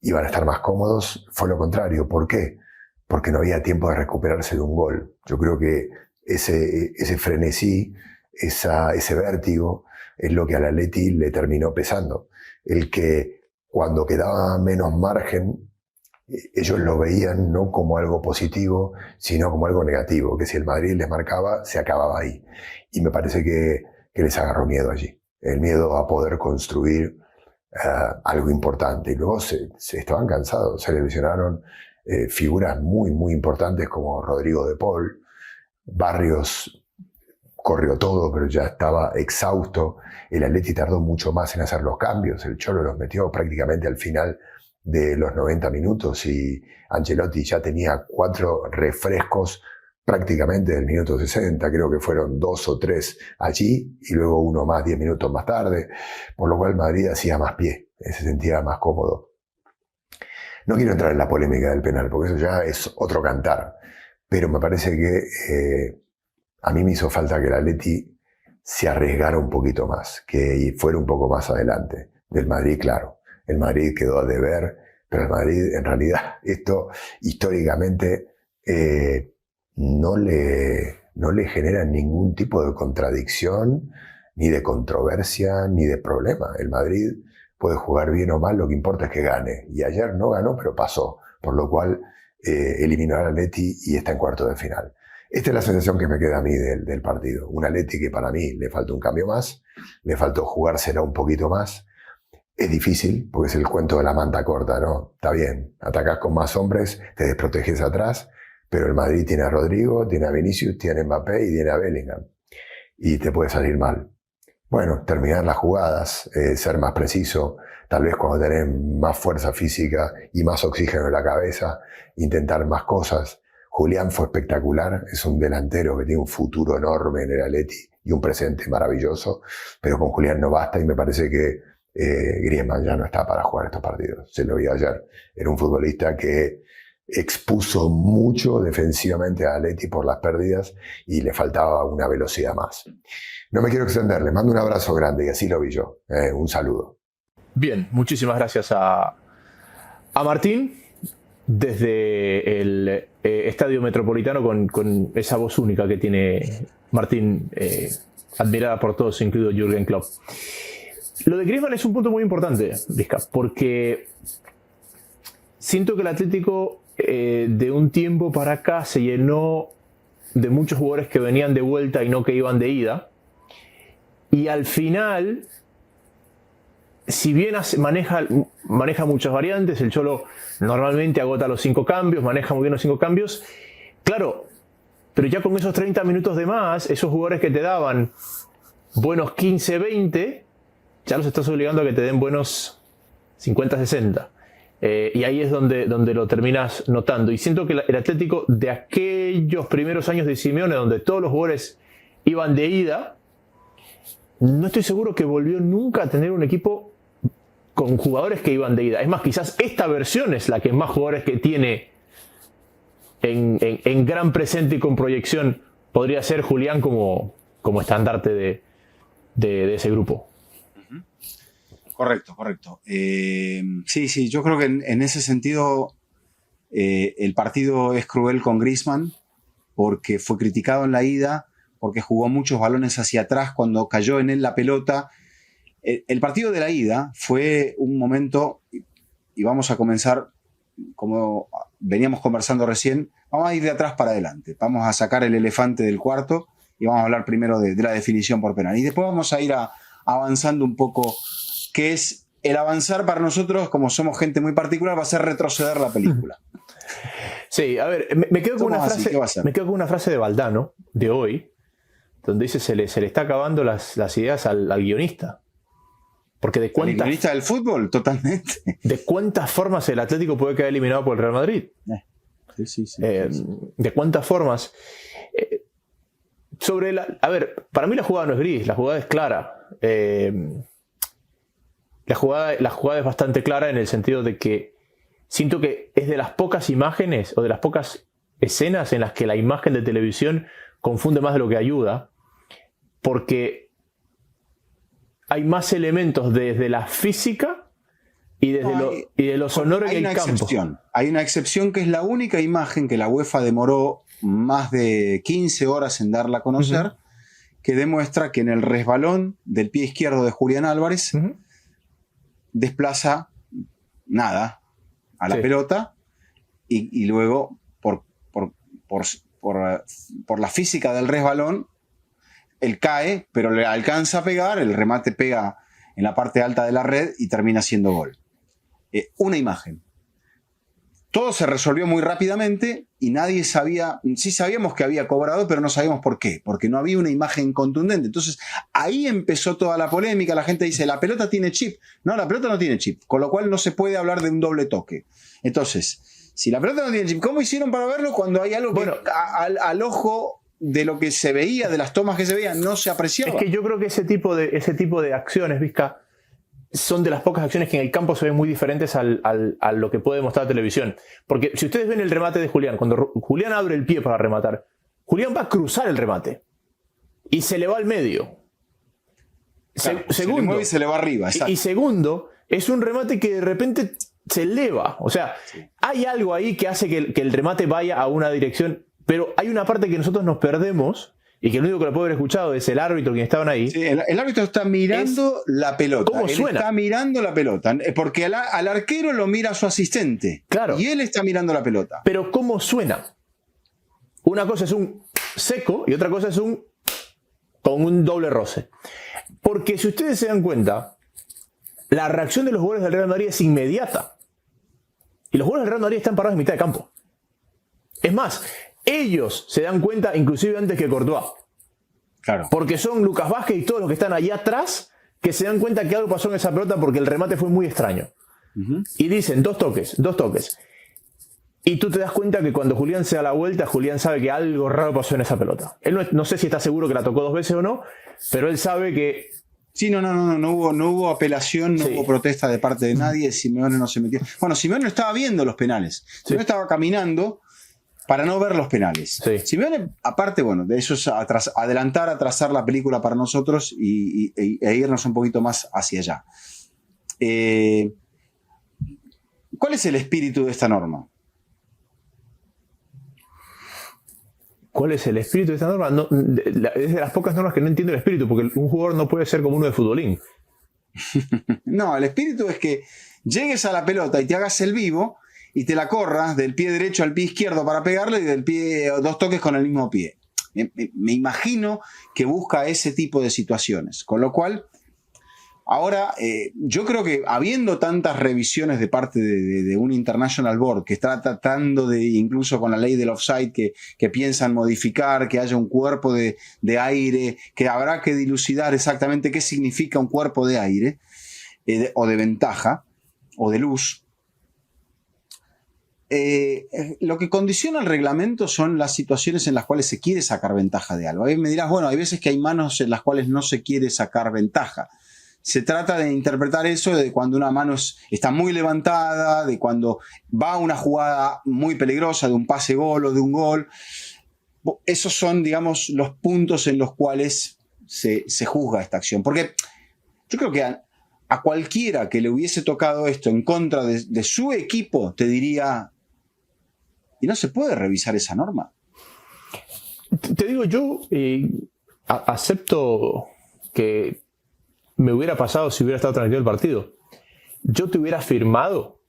iban a estar más cómodos, fue lo contrario. ¿Por qué? Porque no había tiempo de recuperarse de un gol. Yo creo que ese frenesí, ese vértigo, es lo que al Atleti le terminó pesando. El que cuando quedaba menos margen, ellos lo veían no como algo positivo, sino como algo negativo, que si el Madrid les marcaba, se acababa ahí. Y me parece que les agarró miedo allí. El miedo a poder construir algo importante. Y luego se estaban cansados, se lesionaron figuras muy, muy importantes como Rodrigo de Paul. Barrios corrió todo, pero ya estaba exhausto. El Atleti tardó mucho más en hacer los cambios. El Cholo los metió prácticamente al final de los 90 minutos y Ancelotti ya tenía 4 refrescos prácticamente del minuto 60, creo que fueron 2 o 3 allí y luego uno más 10 minutos más tarde, por lo cual Madrid hacía más pie, se sentía más cómodo. No quiero entrar en la polémica del penal, porque eso ya es otro cantar, pero me parece que a mí me hizo falta que el Atleti se arriesgara un poquito más, que fuera un poco más adelante. Del Madrid, claro, el Madrid quedó a deber, pero el Madrid, en realidad, esto históricamente no le genera ningún tipo de contradicción, ni de controversia, ni de problema. El Madrid puede jugar bien o mal, lo que importa es que gane. Y ayer no ganó, pero pasó, por lo cual eliminó al Atleti y está en cuartos de final. Esta es la sensación que me queda a mí del partido. Un Atleti que para mí le falta un cambio más, le faltó jugársela un poquito más. Es difícil, porque es el cuento de la manta corta, ¿no? Está bien, atacás con más hombres, te desproteges atrás, pero el Madrid tiene a Rodrigo, tiene a Vinicius, tiene a Mbappé y tiene a Bellingham. Y te puede salir mal. Bueno, terminar las jugadas, ser más preciso, tal vez cuando tenés más fuerza física y más oxígeno en la cabeza, intentar más cosas. Julián fue espectacular, es un delantero que tiene un futuro enorme en el Atleti y un presente maravilloso, pero con Julián no basta y me parece que Griezmann ya no está para jugar estos partidos. Se lo vi ayer. Era un futbolista que expuso mucho defensivamente a Atleti por las pérdidas y le faltaba una velocidad más. No me quiero extender, le mando un abrazo grande y así lo vi yo. Un saludo. Bien, muchísimas gracias a Martín. desde el Estadio Metropolitano con esa voz única que tiene Martín, admirada por todos, incluido Jürgen Klopp. Lo de Griezmann es un punto muy importante, Vizca, porque siento que el Atlético de un tiempo para acá se llenó de muchos jugadores que venían de vuelta y no que iban de ida. Y al final, si bien maneja muchas variantes, el Cholo normalmente agota los 5 cambios, maneja muy bien los 5 cambios. Claro, pero ya con esos 30 minutos de más, esos jugadores que te daban buenos 15, 20, ya los estás obligando a que te den buenos 50, 60. Y ahí es donde lo terminas notando. Y siento que el Atlético de aquellos primeros años de Simeone, donde todos los jugadores iban de ida, no estoy seguro que volvió nunca a tener un equipo con jugadores que iban de ida. Es más, quizás esta versión es la que más jugadores que tiene en gran presente y con proyección podría ser Julián como estandarte de ese grupo. Correcto. Sí, yo creo que en ese sentido el partido es cruel con Griezmann porque fue criticado en la ida, porque jugó muchos balones hacia atrás cuando cayó en él la pelota. El partido de la ida fue un momento, y vamos a comenzar como veníamos conversando recién, vamos a ir de atrás para adelante, vamos a sacar el elefante del cuarto y vamos a hablar primero de la definición por penal. Y después vamos a ir avanzando un poco, que es el avanzar para nosotros, como somos gente muy particular, va a ser retroceder la película. Sí, a ver, me quedo con una frase de Valdano, de hoy, donde dice se le está acabando las ideas al guionista. Porque ¿el guionista del fútbol? Totalmente. ¿De cuántas formas el Atlético puede quedar eliminado por el Real Madrid? Sí. ¿De cuántas formas? A ver, para mí la jugada no es gris, la jugada es clara. La jugada es bastante clara en el sentido de que siento que es de las pocas imágenes o de las pocas escenas en las que la imagen de televisión confunde más de lo que ayuda, porque hay más elementos desde la física y de lo sonoro en el campo. Hay una excepción que es la única imagen que la UEFA demoró más de 15 horas en darla a conocer, que demuestra que en el resbalón del pie izquierdo de Julián Álvarez desplaza nada a la pelota y luego por la física del resbalón él cae, pero le alcanza a pegar, el remate pega en la parte alta de la red y termina siendo gol. Una imagen. Todo se resolvió muy rápidamente y nadie sabía, sí sabíamos que había cobrado, pero no sabíamos por qué, porque no había una imagen contundente. Entonces ahí empezó toda la polémica, la gente dice, la pelota tiene chip. No, la pelota no tiene chip, con lo cual no se puede hablar de un doble toque. Entonces, si la pelota no tiene chip, ¿cómo hicieron para verlo cuando hay algo que al ojo de lo que se veía, de las tomas que se veían, no se apreciaba? Es que yo creo que ese tipo de acciones, Vizca, son de las pocas acciones que en el campo se ven muy diferentes a lo que puede mostrar la televisión. Porque si ustedes ven el remate de Julián, cuando Julián abre el pie para rematar, Julián va a cruzar el remate y se le va al medio. Claro, segundo, se le mueve y se le va arriba. Y segundo, es un remate que de repente se eleva. O sea, hay algo ahí que hace que el remate vaya a una dirección, pero hay una parte que nosotros nos perdemos y que el único que lo puede haber escuchado es el árbitro, quien estaban ahí. Sí, el árbitro está mirando la pelota. ¿Cómo suena? Está mirando la pelota, porque al arquero lo mira su asistente. Claro. Y él está mirando la pelota. Pero ¿cómo suena? Una cosa es un seco y otra cosa es con un doble roce. Porque si ustedes se dan cuenta, la reacción de los jugadores del Real Madrid es inmediata. Y los jugadores del Real Madrid están parados en mitad de campo. Es más, ellos se dan cuenta inclusive antes que Courtois. Claro. Porque son Lucas Vázquez y todos los que están allá atrás que se dan cuenta que algo pasó en esa pelota porque el remate fue muy extraño. Y dicen, dos toques. Y tú te das cuenta que cuando Julián se da la vuelta, Julián sabe que algo raro pasó en esa pelota. Él no sé si está seguro que la tocó 2 veces o no, pero él sabe que... Sí, no hubo apelación, no hubo protesta de parte de nadie, Simeone no se metió. Bueno, Simeone estaba viendo los penales. Simeone estaba caminando para no ver los penales. Simeone, aparte, de eso es atrasar la película para nosotros e irnos un poquito más hacia allá. ¿Cuál es el espíritu de esta norma? ¿cuál es el espíritu de esta norma? No, es de las pocas normas que no entiendo el espíritu, porque un jugador no puede ser como uno de futbolín. No, el espíritu es que llegues a la pelota y te hagas el vivo y te la corras del pie derecho al pie izquierdo para pegarle y del pie 2 toques con el mismo pie. Me imagino que busca ese tipo de situaciones. Con lo cual, ahora, yo creo que habiendo tantas revisiones de parte de un International Board que está tratando de, incluso con la ley del offside, que piensan modificar, que haya un cuerpo de aire, que habrá que dilucidar exactamente qué significa un cuerpo de aire, o de ventaja, o de luz. Lo que condiciona el reglamento son las situaciones en las cuales se quiere sacar ventaja de algo. Ahí me dirás, bueno, hay veces que hay manos en las cuales no se quiere sacar ventaja. Se trata de interpretar eso de cuando una mano está muy levantada, de cuando va una jugada muy peligrosa, de un pase gol o de un gol. Esos son, digamos, los puntos en los cuales se juzga esta acción. Porque yo creo que a cualquiera que le hubiese tocado esto en contra de su equipo, te diría, y no se puede revisar esa norma. Te digo, yo acepto que me hubiera pasado si hubiera estado transmitido el partido. Yo te hubiera afirmado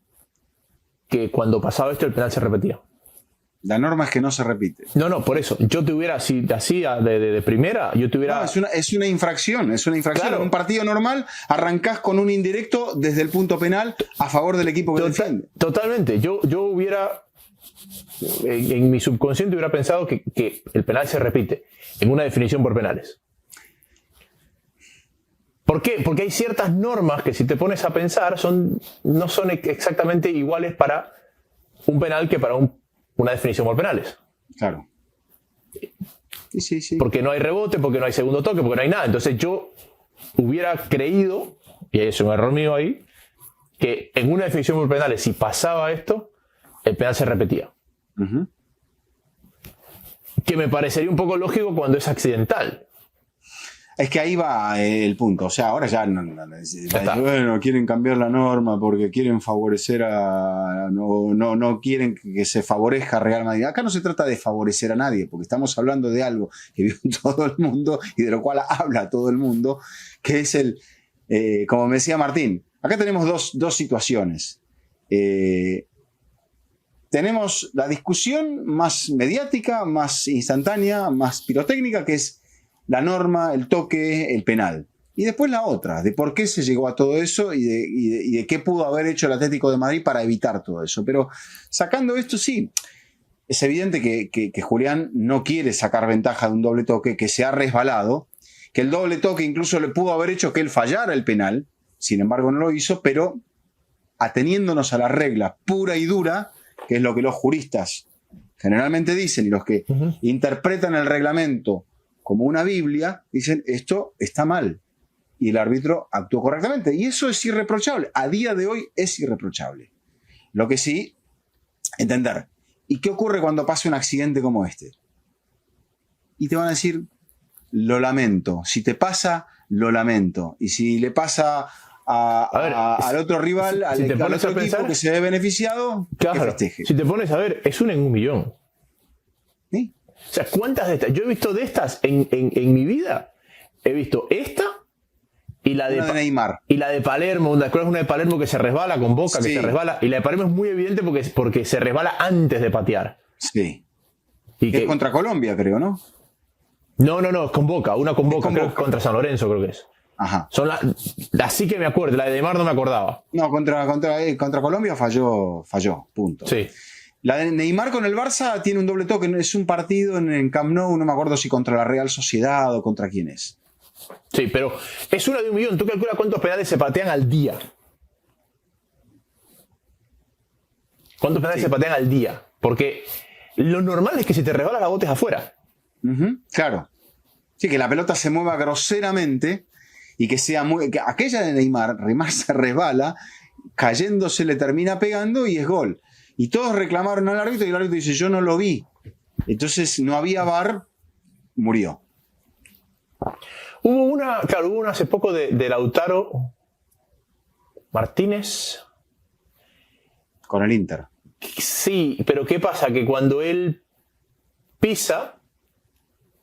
que cuando pasaba esto el penal se repetía. La norma es que no se repite. No, por eso. Yo te hubiera, si hacía de primera, yo te hubiera... No, es una infracción. Claro. En un partido normal arrancás con un indirecto desde el punto penal a favor del equipo que defiende. Totalmente. Yo hubiera, en mi subconsciente hubiera pensado que el penal se repite en una definición por penales. ¿Por qué? Porque hay ciertas normas que si te pones a pensar no son exactamente iguales para un penal que para una definición por penales. Claro. Sí. Porque no hay rebote, porque no hay segundo toque, porque no hay nada. Entonces yo hubiera creído, y es un error mío ahí, que en una definición por penales, si pasaba esto, el penal se repetía. Uh-huh. Que me parecería un poco lógico cuando es accidental. Es que ahí va el punto. O sea, ahora ya bueno, quieren cambiar la norma porque quieren favorecer no quieren que se favorezca a Real Madrid. Acá no se trata de favorecer a nadie, porque estamos hablando de algo que vive todo el mundo y de lo cual habla todo el mundo, que es como me decía Martín, acá tenemos dos situaciones. Tenemos la discusión más mediática, más instantánea, más pirotécnica, que es la norma, el toque, el penal. Y después la otra, de por qué se llegó a todo eso y de qué pudo haber hecho el Atlético de Madrid para evitar todo eso. Pero sacando esto, sí, es evidente que Julián no quiere sacar ventaja de un doble toque, que se ha resbalado, que el doble toque incluso le pudo haber hecho que él fallara el penal, sin embargo no lo hizo, pero ateniéndonos a la regla pura y dura, que es lo que los juristas generalmente dicen y los que interpretan el reglamento como una Biblia, dicen esto está mal y el árbitro actuó correctamente y eso es irreprochable, a día de hoy es irreprochable. Lo que sí, entender, ¿y qué ocurre cuando pasa un accidente como este? Y te van a decir, lo lamento, si te pasa, lo lamento, y si le pasa al otro rival, al otro equipo que se ve beneficiado, claro, que festeje. Si te pones a ver, es 1 en 1 millón. ¿Sí? O sea, ¿cuántas de estas? Yo he visto de estas en mi vida. He visto esta y la de Neymar. Y la de Palermo. ¿Te acuerdas una de Palermo que se resbala con Boca? Sí. Que se resbala. Y la de Palermo es muy evidente porque se resbala antes de patear. Sí. Y que es contra Colombia, creo, ¿no? No, es con Boca. Una con Boca, creo, contra San Lorenzo, creo que es. Ajá. Son así que me acuerdo. La de Neymar no me acordaba. No, contra Colombia falló, punto. Sí. La de Neymar con el Barça tiene un doble toque. Es un partido en Camp Nou, no me acuerdo si contra la Real Sociedad o contra quién es. Sí, pero es 1 de 1 millón. Tú calculas cuántos penales se patean al día. ¿Cuántos penales se patean al día? Porque lo normal es que si te resbala la botes afuera. Claro. Sí, que la pelota se mueva groseramente y que sea que aquella de Neymar se resbala, cayéndose le termina pegando y es gol. Y todos reclamaron al árbitro y el árbitro dice, yo no lo vi. Entonces no había VAR, murió. Hubo una hace poco de Lautaro Martínez. Con el Inter. Sí, pero ¿qué pasa? Que cuando él pisa,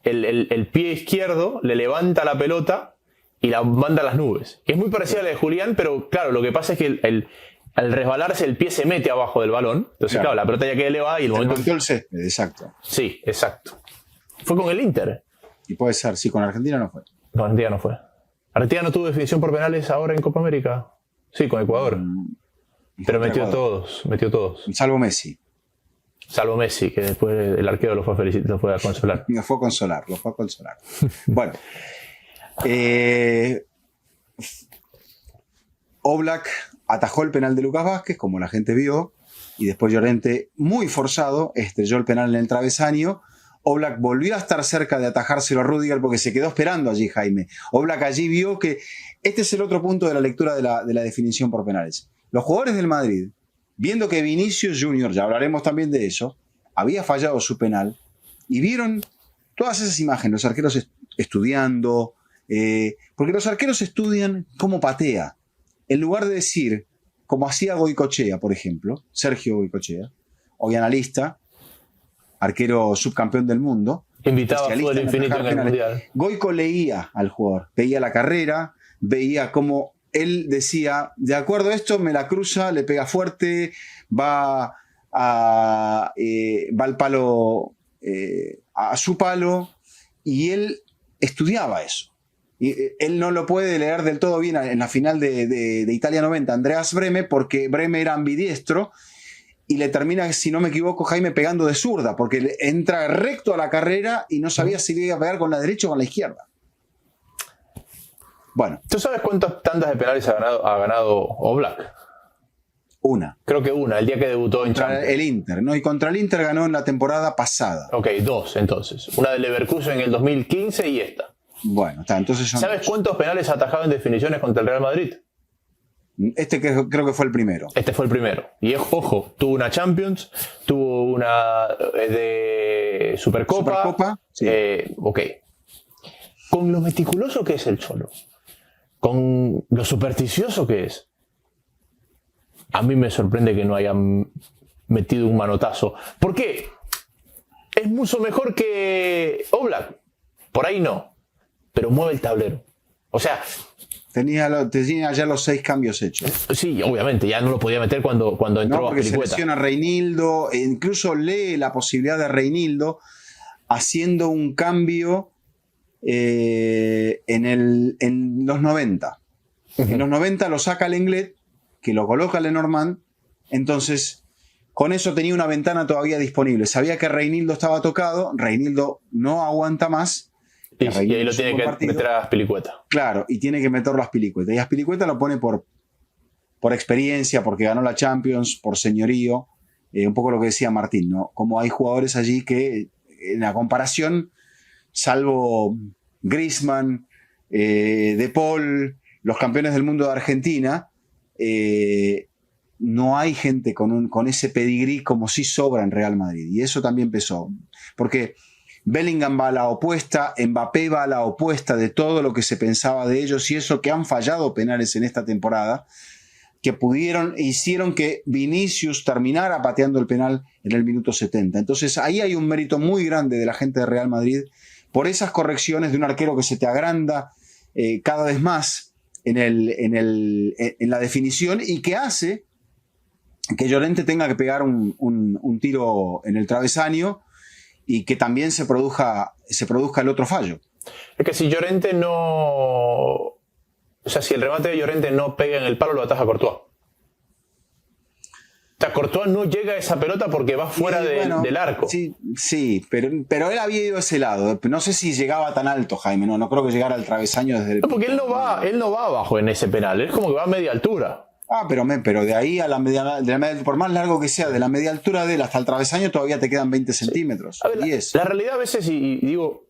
el pie izquierdo le levanta la pelota y la manda a las nubes. Es muy parecida a la de Julián, pero claro, lo que pasa es que al resbalarse el pie se mete abajo del balón. Entonces, claro, la pelota ya queda elevada y el momento... Levantó el césped, exacto. Sí, exacto. Fue con el Inter. Y puede ser, sí, con Argentina no fue. No, Argentina no fue. ¿Argentina no tuvo definición por penales ahora en Copa América? Sí, con Ecuador. Pero metió todos. Salvo Messi. Salvo Messi, que después el arquero lo fue a felicitar, lo fue a consolar. Lo fue a consolar. Bueno. Oblak atajó el penal de Lucas Vázquez, como la gente vio, y después Llorente, muy forzado, estrelló el penal en el travesaño. Oblak volvió a estar cerca de atajárselo a Rudiger porque se quedó esperando allí Jaime. Oblak allí vio que este es el otro punto de la lectura de la definición por penales. Los jugadores del Madrid, viendo que Vinicius Junior, ya hablaremos también de eso, había fallado su penal, y vieron todas esas imágenes, los arqueros estudiando, porque los arqueros estudian cómo patea. En lugar de decir, como hacía Goicoechea, por ejemplo, Sergio Goicoechea, hoy analista, arquero subcampeón del mundo, invitado a fútbol infinito en el Mundial. Goico leía al jugador, veía la carrera, veía cómo él decía, de acuerdo a esto, me la cruza, le pega fuerte, va al palo, a su palo, y él estudiaba eso. Y él no lo puede leer del todo bien en la final de Italia 90, Andreas Breme, porque Breme era ambidiestro y le termina, si no me equivoco, Jaime pegando de zurda, porque entra recto a la carrera y no sabía si le iba a pegar con la derecha o con la izquierda. Bueno. ¿Tú sabes cuántas tandas de penales ha ganado Oblak? Una. Creo que una, el día que debutó en Champions. El Inter, ¿no? Y contra el Inter ganó en la temporada pasada. Ok, dos entonces. Una del Leverkusen en el 2015 y esta. Bueno, está, entonces son ¿Sabes dos. cuántos penales ha atajado en definiciones contra el Real Madrid? Creo que fue el primero. Este fue el primero. Y ojo, tuvo una Champions, tuvo una de Supercopa. Sí. Ok. Con lo meticuloso que es el Cholo, con lo supersticioso que es, a mí me sorprende que no hayan metido un manotazo. ¿Por qué? Es mucho mejor que Oblak. Por ahí no. Pero mueve el tablero. O sea... Tenía ya los 6 cambios hechos. Sí, obviamente. Ya no lo podía meter cuando entró No, porque Azpilicueta. selecciona a Reinildo. E incluso lee la posibilidad de Reinildo haciendo un cambio en los 90. En los 90 lo saca Lenglet, que lo coloca Lenormand. Entonces, con eso tenía una ventana todavía disponible. Sabía que Reinildo estaba tocado. Reinildo no aguanta más. Y ahí lo tiene que meter a Azpilicueta. Claro, y tiene que meterlo a Azpilicueta. Y Azpilicueta lo pone por experiencia, porque ganó la Champions, por señorío. Un poco lo que decía Martín, ¿no? Como hay jugadores allí que, en la comparación, salvo Griezmann, De Paul, los campeones del mundo de Argentina, no hay gente con ese pedigrí como sí sobra en Real Madrid. Y eso también pesó. Porque Bellingham va a la opuesta, Mbappé va a la opuesta de todo lo que se pensaba de ellos, y eso que han fallado penales en esta temporada, que hicieron que Vinicius terminara pateando el penal en el minuto 70. Entonces ahí hay un mérito muy grande de la gente de Real Madrid por esas correcciones de un arquero que se te agranda cada vez más en la definición, y que hace que Llorente tenga que pegar un tiro en el travesaño y que también se produzca el otro fallo. Es que si Llorente no... O sea, si el remate de Llorente no pega en el palo, lo ataja Courtois. O sea, Courtois no llega a esa pelota porque va fuera del arco. Sí, pero él había ido a ese lado. No sé si llegaba tan alto, Jaime. No creo que llegara al travesaño desde el... No, porque él no va abajo en ese penal. Es como que va a media altura. Pero de ahí a por más largo que sea, de la media altura de él hasta el travesaño todavía te quedan 20 centímetros. A ver, 10. La realidad a veces, y digo,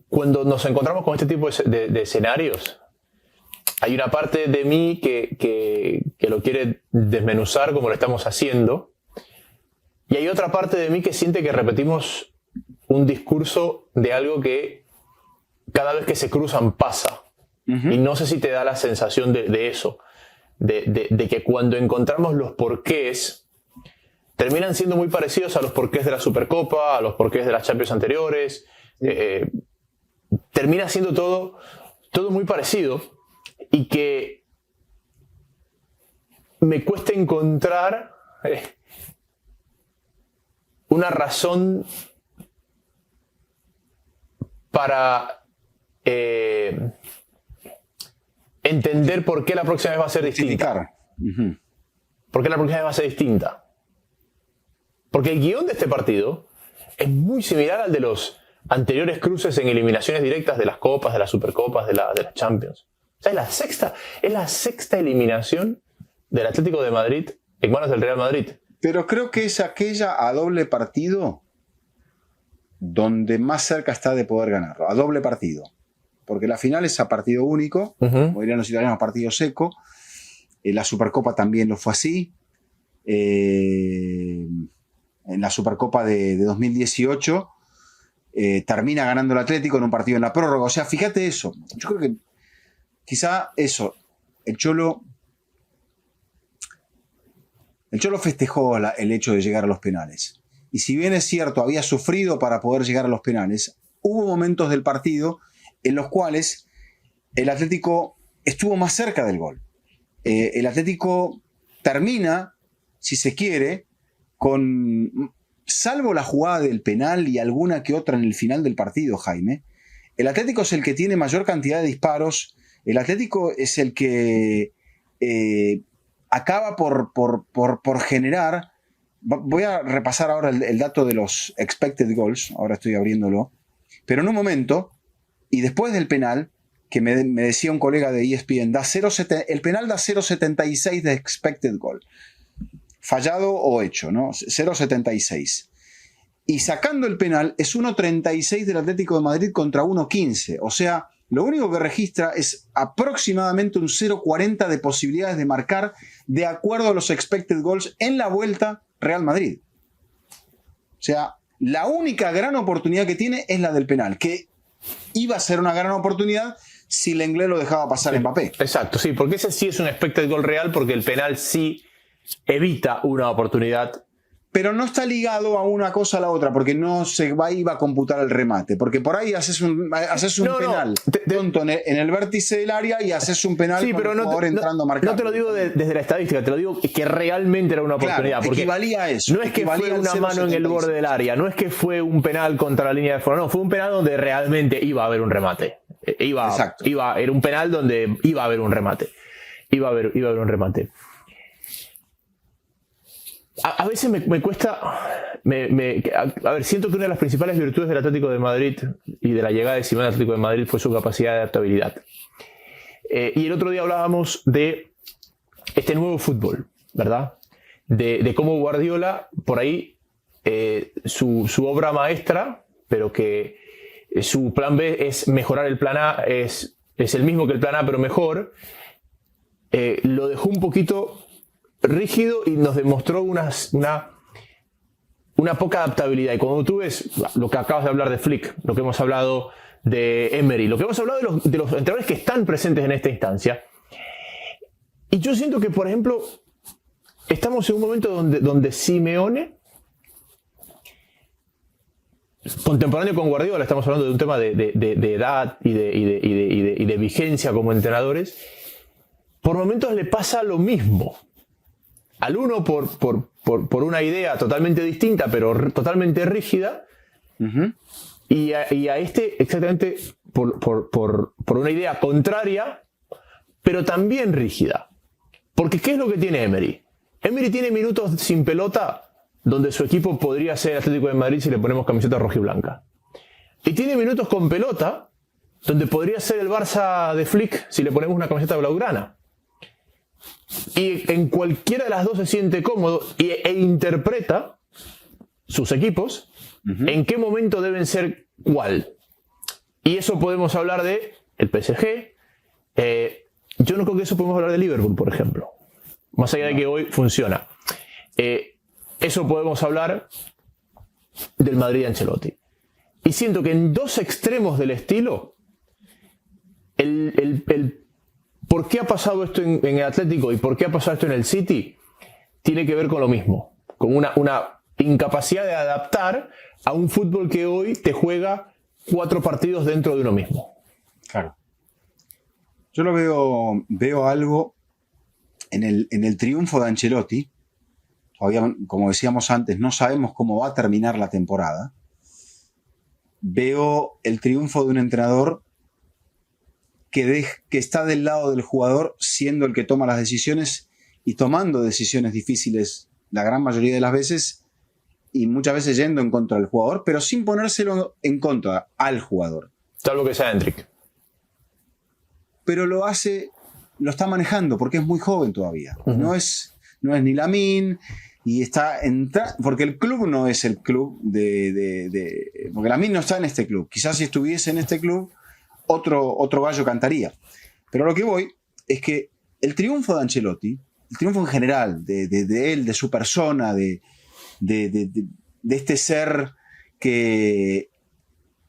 cuando nos encontramos con este tipo de escenarios, hay una parte de mí que lo quiere desmenuzar como lo estamos haciendo, y hay otra parte de mí que siente que repetimos un discurso de algo que cada vez que se cruzan pasa. Uh-huh. Y no sé si te da la sensación de eso. De que cuando encontramos los porqués, terminan siendo muy parecidos a los porqués de la Supercopa, a los porqués de las Champions anteriores, termina siendo todo muy parecido y que me cuesta encontrar una razón para entender por qué la próxima vez va a ser distinta. ¿Por qué la próxima vez va a ser distinta? Porque el guión de este partido es muy similar al de los anteriores cruces en eliminaciones directas de las copas, de las supercopas, de las Champions. O sea, es la sexta eliminación del Atlético de Madrid en manos del Real Madrid. Pero creo que es aquella a doble partido donde más cerca está de poder ganarlo. A doble partido. Porque la final es a partido único, como dirían los italianos, a partido seco. La Supercopa también lo fue así. En la Supercopa de 2018 termina ganando el Atlético en un partido en la prórroga. O sea, fíjate eso. Yo creo que quizá eso, el Cholo festejó el hecho de llegar a los penales. Y si bien es cierto, había sufrido para poder llegar a los penales, hubo momentos del partido en los cuales el Atlético estuvo más cerca del gol. El Atlético termina, si se quiere, con, salvo la jugada del penal y alguna que otra en el final del partido, Jaime, el Atlético es el que tiene mayor cantidad de disparos, el Atlético es el que acaba por generar. Voy a repasar ahora el dato de los expected goals, ahora estoy abriéndolo, pero en un momento, y después del penal, que me decía un colega de ESPN, el penal da 0,76 de expected goal. Fallado o hecho, ¿no? 0,76. Y sacando el penal es 1,36 del Atlético de Madrid contra 1,15. O sea, lo único que registra es aproximadamente un 0,40 de posibilidades de marcar de acuerdo a los expected goals en la vuelta Real Madrid. O sea, la única gran oportunidad que tiene es la del penal, que iba a ser una gran oportunidad si Lenglet lo dejaba pasar a Mbappé. Exacto, sí, porque ese sí es un expected goal real, porque el penal sí evita una oportunidad. Pero no está ligado a una cosa a la otra, porque no se iba a computar el remate. Porque por ahí haces un penal tonto en el vértice del área y haces un penal sí, con pero el jugador entrando a marcar. No te lo digo desde la estadística, te lo digo que realmente era una oportunidad. Claro, porque equivalía a eso. No es que fue una mano en el borde del área, no es que fue un penal contra la línea de fuera, no, fue un penal donde realmente iba a haber un remate. Era un penal donde iba a haber un remate. Iba a haber un remate. A veces me cuesta. A ver, siento que una de las principales virtudes del Atlético de Madrid y de la llegada de Simeone al Atlético de Madrid fue su capacidad de adaptabilidad. Y el otro día hablábamos de este nuevo fútbol, ¿verdad? De cómo Guardiola, por ahí, su obra maestra, pero que su plan B es mejorar el plan A, es el mismo que el plan A, pero mejor, lo dejó un poquito rígido y nos demostró una poca adaptabilidad. Y cuando tú ves lo que acabas de hablar de Flick, lo que hemos hablado de Emery, lo que hemos hablado de los entrenadores que están presentes en esta instancia, y yo siento que, por ejemplo, estamos en un momento donde Simeone, contemporáneo con Guardiola, estamos hablando de un tema de edad y de vigencia como entrenadores, por momentos le pasa lo mismo. Al uno por una idea totalmente distinta, pero totalmente rígida, y a este exactamente por una idea contraria, pero también rígida. Porque ¿qué es lo que tiene Emery? Emery tiene minutos sin pelota donde su equipo podría ser Atlético de Madrid si le ponemos camiseta rojiblanca. Y tiene minutos con pelota donde podría ser el Barça de Flick si le ponemos una camiseta blaugrana. Y en cualquiera de las dos se siente cómodo e interpreta sus equipos en qué momento deben ser cuál. Y eso podemos hablar de el PSG. Yo no creo que eso podemos hablar de Liverpool, por ejemplo. Más allá de que hoy funciona. Eso podemos hablar del Madrid de Ancelotti. Y siento que en dos extremos del estilo, el ¿por qué ha pasado esto en el Atlético y por qué ha pasado esto en el City? Tiene que ver con lo mismo, con una incapacidad de adaptar a un fútbol que hoy te juega 4 partidos dentro de uno mismo. Claro. Yo lo veo algo en el triunfo de Ancelotti. Todavía, como decíamos antes, no sabemos cómo va a terminar la temporada. Veo el triunfo de un entrenador que está del lado del jugador, siendo el que toma las decisiones y tomando decisiones difíciles la gran mayoría de las veces, y muchas veces yendo en contra del jugador, pero sin ponérselo en contra al jugador. Salvo que sea Endrick. Pero lo está manejando porque es muy joven todavía. Uh-huh. No es ni Lamine, y está porque el club no es el club porque Lamine no está en este club. Quizás si estuviese en este club, otro gallo cantaría. Pero a lo que voy es que el triunfo de Ancelotti, el triunfo en general, de él, de su persona, de este ser que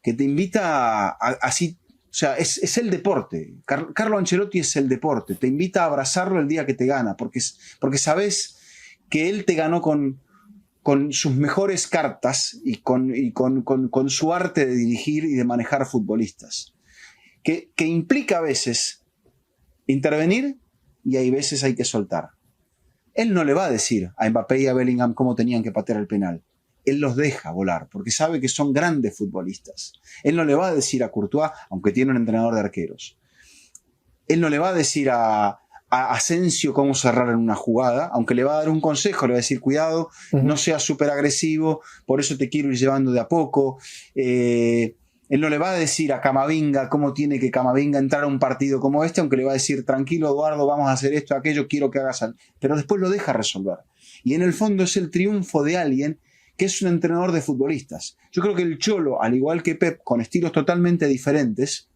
te invita a así. O sea, es el deporte. Carlo Ancelotti es el deporte. Te invita a abrazarlo el día que te gana, porque sabes que él te ganó con sus mejores cartas y con su arte de dirigir y de manejar futbolistas. Que implica a veces intervenir y hay veces hay que soltar. Él no le va a decir a Mbappé y a Bellingham cómo tenían que patear el penal. Él los deja volar, porque sabe que son grandes futbolistas. Él no le va a decir a Courtois, aunque tiene un entrenador de arqueros. Él no le va a decir a Asensio cómo cerrar en una jugada, aunque le va a dar un consejo, le va a decir, cuidado, no seas súper agresivo, por eso te quiero ir llevando de a poco. Él no le va a decir a Camavinga cómo tiene que Camavinga entrar a un partido como este, aunque le va a decir, tranquilo Eduardo, vamos a hacer esto, aquello, quiero que hagas algo. Pero después lo deja resolver. Y en el fondo es el triunfo de alguien que es un entrenador de futbolistas. Yo creo que el Cholo, al igual que Pep, con estilos totalmente diferentes,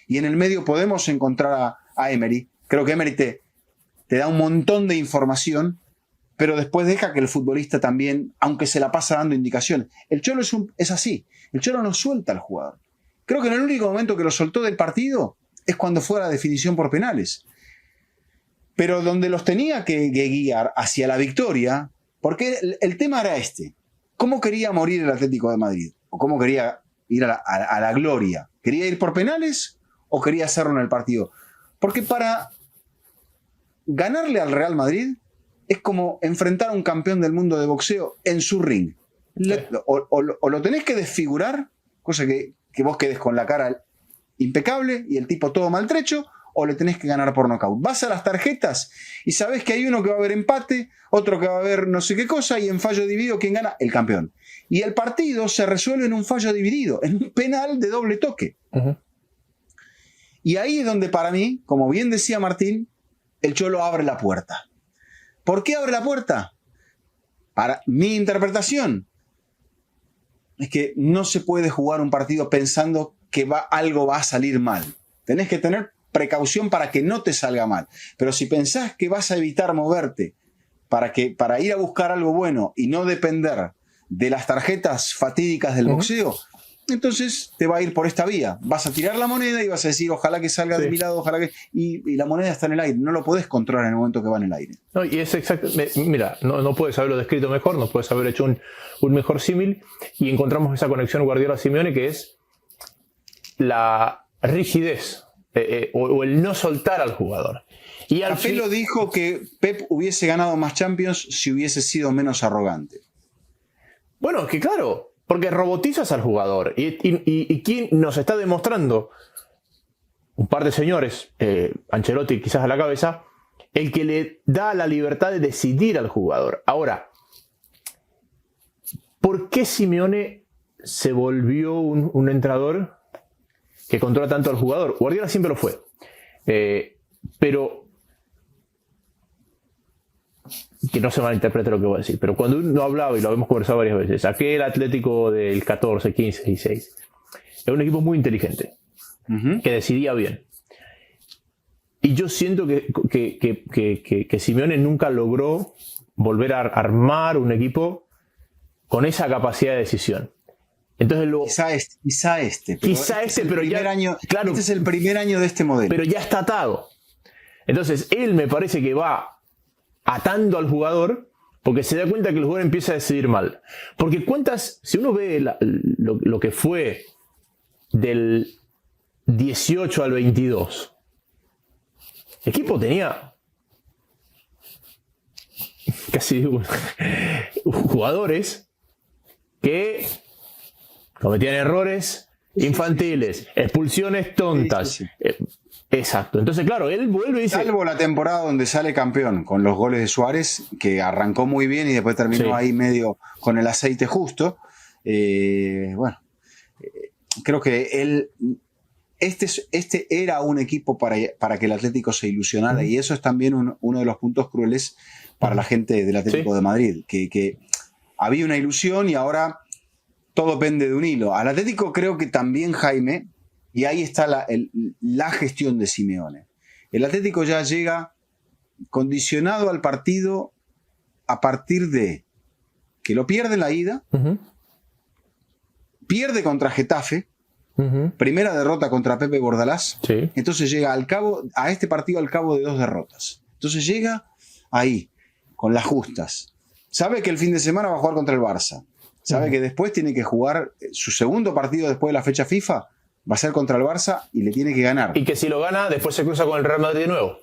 y en el medio podemos encontrar a Emery. Creo que Emery te da un montón de información, pero después deja que el futbolista también, aunque se la pasa dando indicaciones. El Cholo es así. El Cholo no suelta al jugador. Creo que en el único momento que lo soltó del partido es cuando fue a la definición por penales. Pero donde los tenía que guiar hacia la victoria, porque el tema era este. ¿Cómo quería morir el Atlético de Madrid? ¿O cómo quería ir a la gloria? ¿Quería ir por penales o quería hacerlo en el partido? Porque para ganarle al Real Madrid es como enfrentar a un campeón del mundo de boxeo en su ring. O lo tenés que desfigurar, cosa que vos quedes con la cara impecable y el tipo todo maltrecho, o le tenés que ganar por nocaut. Vas a las tarjetas y sabés que hay uno que va a haber empate, otro que va a haber no sé qué cosa, y en fallo dividido, ¿quién gana? El campeón. Y el partido se resuelve en un fallo dividido, en un penal de doble toque. Uh-huh. Y ahí es donde para mí, como bien decía Martín, el Cholo abre la puerta. ¿Por qué abre la puerta? Para mi interpretación, es que no se puede jugar un partido pensando que algo va a salir mal. Tenés que tener precaución para que no te salga mal. Pero si pensás que vas a evitar moverte para ir a buscar algo bueno y no depender de las tarjetas fatídicas del boxeo, entonces te va a ir por esta vía. Vas a tirar la moneda y vas a decir, ojalá que salga de mi lado, ojalá que... Y la moneda está en el aire. No lo podés controlar en el momento que va en el aire. No, y es exacto. Mira, no puedes haberlo descrito mejor, no puedes haber hecho un mejor símil, y encontramos esa conexión Guardiola-Simeone, que es la rigidez o el no soltar al jugador. Y Capello dijo que Pep hubiese ganado más Champions si hubiese sido menos arrogante. Bueno, es que claro, porque robotizas al jugador. ¿Y quién nos está demostrando? Un par de señores, Ancelotti quizás a la cabeza, el que le da la libertad de decidir al jugador. Ahora, ¿por qué Simeone se volvió un entrenador que controla tanto al jugador? Guardiola siempre lo fue. Pero que no se malinterprete lo que voy a decir, pero cuando uno hablaba, y lo hemos conversado varias veces, aquel Atlético del 14, 15, 16 era un equipo muy inteligente, que decidía bien, y yo siento que Simeone nunca logró volver a armar un equipo con esa capacidad de decisión. Entonces quizá este, pero ya claro, este es el primer año de este modelo, pero ya está atado. Entonces él me parece que va atando al jugador, porque se da cuenta que el jugador empieza a decidir mal. Porque si uno ve lo que fue del 18 al 22, el equipo tenía casi jugadores que cometían errores infantiles, expulsiones tontas. Sí, sí, sí. Exacto. Entonces, claro, él vuelve y dice... Salvo la temporada donde sale campeón con los goles de Suárez, que arrancó muy bien y después terminó ahí medio con el aceite justo. Bueno, creo que este era un equipo para que el Atlético se ilusionara, y eso es también uno de los puntos crueles para la gente del Atlético de Madrid, que había una ilusión y ahora todo pende de un hilo. Al Atlético creo que también, Jaime, y ahí está la gestión de Simeone. El Atlético ya llega condicionado al partido a partir de que lo pierde en la ida, pierde contra Getafe, primera derrota contra Pepe Bordalás, entonces llega a este partido al cabo de 2 derrotas. Entonces llega ahí, con las justas. Sabe que el fin de semana va a jugar contra el Barça. Sabe que después tiene que jugar su segundo partido después de la fecha FIFA, va a ser contra el Barça y le tiene que ganar. Y que si lo gana, después se cruza con el Real Madrid de nuevo.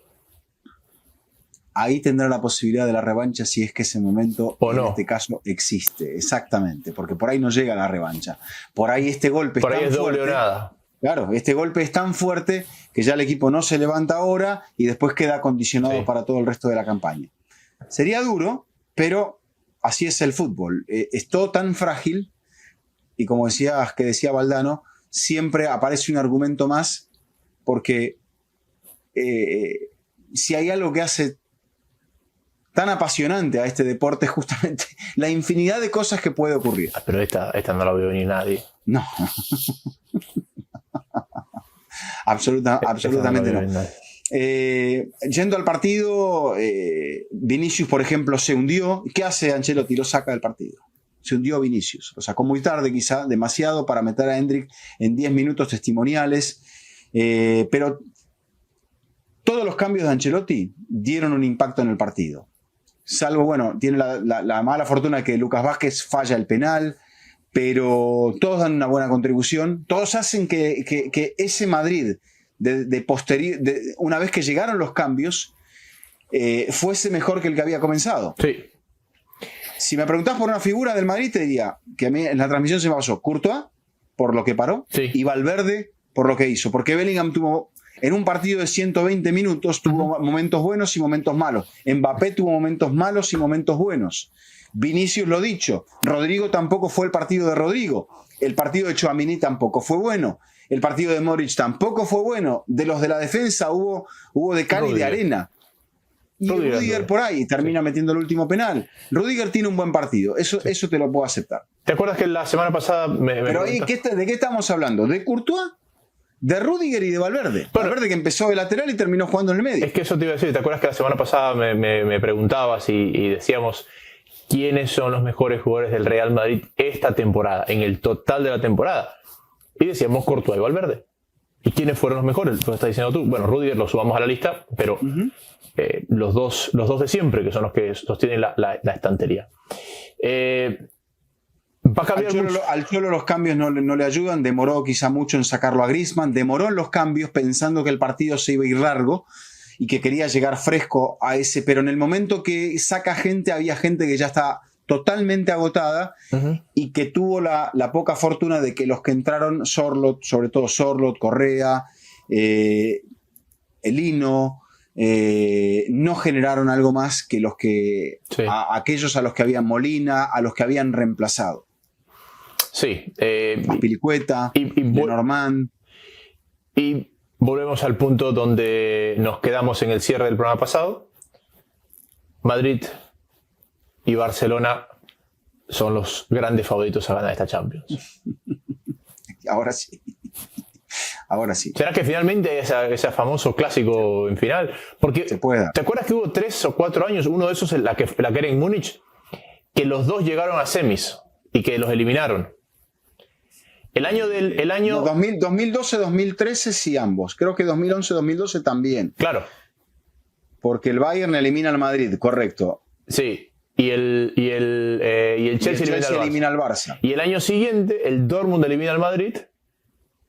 Ahí tendrá la posibilidad de la revancha si es que ese momento, en este caso, existe. Exactamente, porque por ahí no llega la revancha. Por ahí este golpe por es ahí tan es doble fuerte. O nada. Claro, este golpe es tan fuerte que ya el equipo no se levanta ahora y después queda condicionado para todo el resto de la campaña. Sería duro, pero así es el fútbol. Es todo tan frágil y como decía Valdano, siempre aparece un argumento más porque si hay algo que hace tan apasionante a este deporte es justamente la infinidad de cosas que puede ocurrir. Pero esta no la veo venir nadie. No. Absolutamente no. Yendo al partido, Vinicius, por ejemplo, se hundió. ¿Qué hace Ancelotti? Lo saca del partido. Se hundió Vinicius. Lo sacó muy tarde, quizá, demasiado, para meter a Endrick en 10 minutos testimoniales. Pero todos los cambios de Ancelotti dieron un impacto en el partido. Salvo, bueno, tiene la mala fortuna de que Lucas Vázquez falla el penal, pero todos dan una buena contribución. Todos hacen que ese Madrid, una vez que llegaron los cambios, fuese mejor que el que había comenzado. Sí. Si me preguntás por una figura del Madrid, te diría que a mí en la transmisión se me pasó Courtois, por lo que paró, y Valverde, por lo que hizo. Porque Bellingham tuvo, en un partido de 120 minutos, tuvo momentos buenos y momentos malos. Mbappé tuvo momentos malos y momentos buenos. Vinicius, lo dicho. Rodrigo tampoco fue el partido de Rodrigo. El partido de Tchouaméni tampoco fue bueno. El partido de Modric tampoco fue bueno. De los de la defensa hubo de cal y de arena. Y Rudiger por ahí termina metiendo el último penal. Rudiger tiene un buen partido. Eso te lo puedo aceptar. ¿Te acuerdas que la semana pasada Pero ahí, ¿de qué estamos hablando? ¿De Courtois? De Rudiger y de Valverde. Bueno, Valverde que empezó de lateral y terminó jugando en el medio. Es que eso te iba a decir. ¿Te acuerdas que la semana pasada me preguntabas y decíamos quiénes son los mejores jugadores del Real Madrid esta temporada, en el total de la temporada? Y decíamos Courtois y Valverde. ¿Y quiénes fueron los mejores? Lo estás diciendo tú. Bueno, Rudiger lo subamos a la lista, pero los dos de siempre, que son los que sostienen la estantería. Va a cambiar al Cholo los cambios no le ayudan. Demoró quizá mucho en sacarlo a Griezmann. Demoró en los cambios pensando que el partido se iba a ir largo y que quería llegar fresco a ese. Pero en el momento que saca gente, había gente que ya está totalmente agotada y que tuvo la poca fortuna de que los que entraron, sobre todo Sorloth, Correa, Elino, no generaron algo más que los que aquellos a los que habían Molina, a los que habían reemplazado. Sí. Azpilicueta, Lenormand. Y volvemos al punto donde nos quedamos en el cierre del programa pasado. Madrid y Barcelona son los grandes favoritos a ganar esta Champions. Ahora sí. Ahora sí. ¿Será que finalmente ese famoso clásico en final? Porque se puede. ¿te acuerdas que hubo 3 o 4 años, uno de esos la que era en Múnich, que los dos llegaron a semis y que los eliminaron? El año 2012-2013 sí, ambos. Creo que 2011-2012 también. Claro. Porque el Bayern elimina al Madrid, correcto. Sí. Y el Chelsea elimina al Barça. Y el año siguiente, el Dortmund elimina al Madrid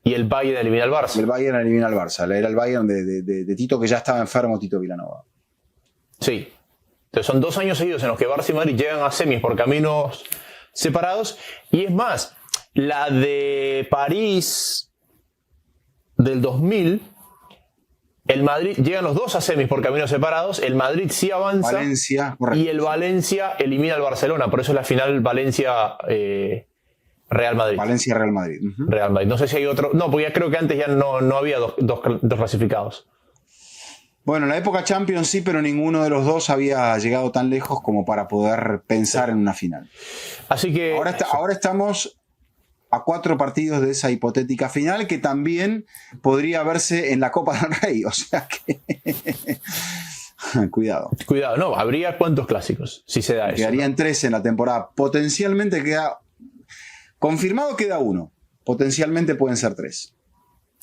y el Bayern elimina al Barça. El Bayern elimina al Barça. Era el Bayern de Tito, que ya estaba enfermo, Tito Vilanova. Sí. Entonces son 2 años seguidos en los que Barça y Madrid llegan a semis por caminos separados. Y es más, la de París del 2000, el Madrid, llegan los 2 a semis por caminos separados, el Madrid sí avanza. Valencia, correcto. Y el Valencia elimina al Barcelona. Por eso es la final Valencia-Real Madrid. Valencia-Real Madrid. Real Madrid. No sé si hay otro. No, porque ya creo que antes ya no había dos clasificados. Bueno, en la época Champions sí, pero ninguno de los dos había llegado tan lejos como para poder pensar en una final. Así que ahora estamos a 4 partidos de esa hipotética final, que también podría verse en la Copa del Rey. O sea que cuidado. Cuidado, no, habría cuántos clásicos si se da eso. Quedarían 3 en la temporada. Potencialmente confirmado queda 1. Potencialmente pueden ser 3.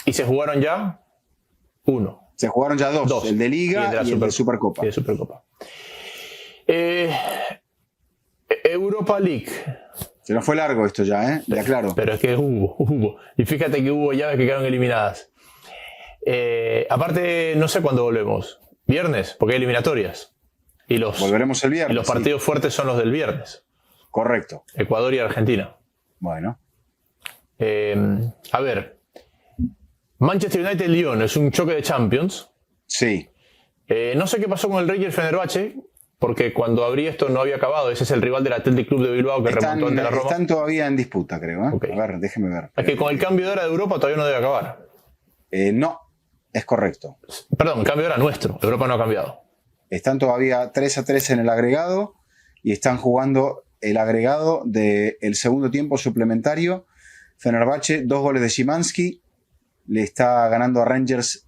¿Y se jugaron ya? 1. Se jugaron ya 2, el de Liga y el de Supercopa. Y de Supercopa. Europa League. Se nos fue largo esto ya, ¿eh? Ya claro. Pero es que hubo. Y fíjate que hubo llaves que quedaron eliminadas. Aparte, no sé cuándo volvemos. Viernes, porque hay eliminatorias. Volveremos el viernes. Y los partidos fuertes son los del viernes. Correcto. Ecuador y Argentina. Bueno. A ver. Manchester United-Lyon es un choque de Champions. Sí. No sé qué pasó con el Rangers Fenerbahce, porque cuando abrí esto no había acabado. Ese es el rival del Athletic Club de Bilbao que remontó ante la Roma. Están todavía en disputa, creo. Okay. A ver, déjeme ver. Es que con el cambio de hora de Europa todavía no debe acabar. No, es correcto. Perdón, el cambio de hora nuestro. Europa no ha cambiado. Están todavía 3-3 en el agregado y están jugando el agregado del segundo tiempo suplementario. Fenerbahce, 2 goles de Szymanski. Le está ganando a Rangers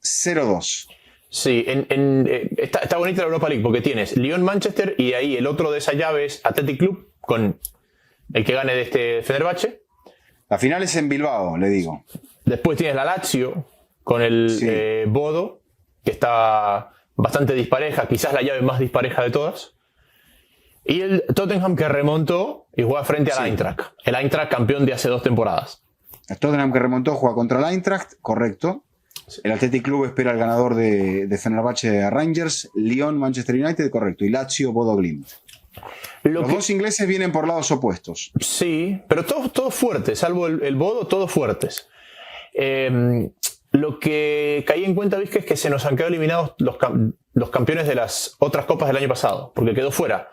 0-2. Sí, está bonita la Europa League porque tienes Lyon-Manchester y ahí el otro de esa llave es Athletic Club con el que gane de este Fenerbahce. La final es en Bilbao, le digo. Después tienes la Lazio con el Bodo, que está bastante dispareja, quizás la llave más dispareja de todas. Y el Tottenham que remontó y juega frente al Eintracht. El Eintracht campeón de hace 2 temporadas. El Tottenham que remontó juega contra el Eintracht, correcto. Sí. El Athletic Club espera al ganador de Fenerbahce a Rangers, Lyon, Manchester United, correcto. Y Lazio, Bodo Glimt. Los 2 ingleses vienen por lados opuestos. Sí, pero todos fuertes, salvo el Bodo, todos fuertes. Lo que caí en cuenta, Vizca, es que se nos han quedado eliminados los campeones de las otras copas del año pasado, porque quedó fuera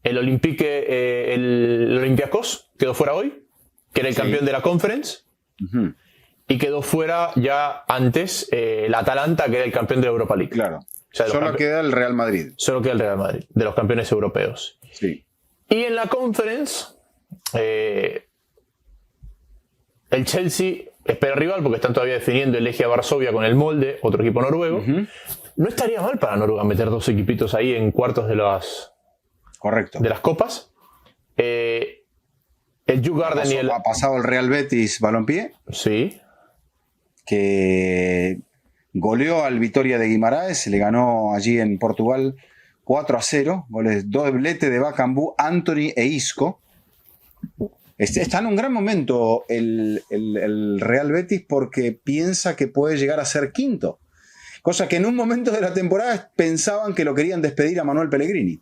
el Olympiacos, quedó fuera hoy, que era el campeón de la Conference, y quedó fuera ya antes el Atalanta, que era el campeón de la Europa League. Claro. O sea, solo queda el Real Madrid. Solo queda el Real Madrid, de los campeones europeos. Sí. Y en la Conference, el Chelsea espera rival, porque están todavía definiendo el Legia Varsovia con el Molde, otro equipo noruego. No estaría mal para Noruega meter 2 equipitos ahí en cuartos de las copas. El Djurgården ha pasado el Real Betis Balompié. Sí. Que goleó al Vitória de Guimarães, se le ganó allí en Portugal 4-0, goles doblete de Bakambu, Anthony e Isco. Está en un gran momento el Real Betis porque piensa que puede llegar a ser quinto, cosa que en un momento de la temporada pensaban que lo querían despedir a Manuel Pellegrini.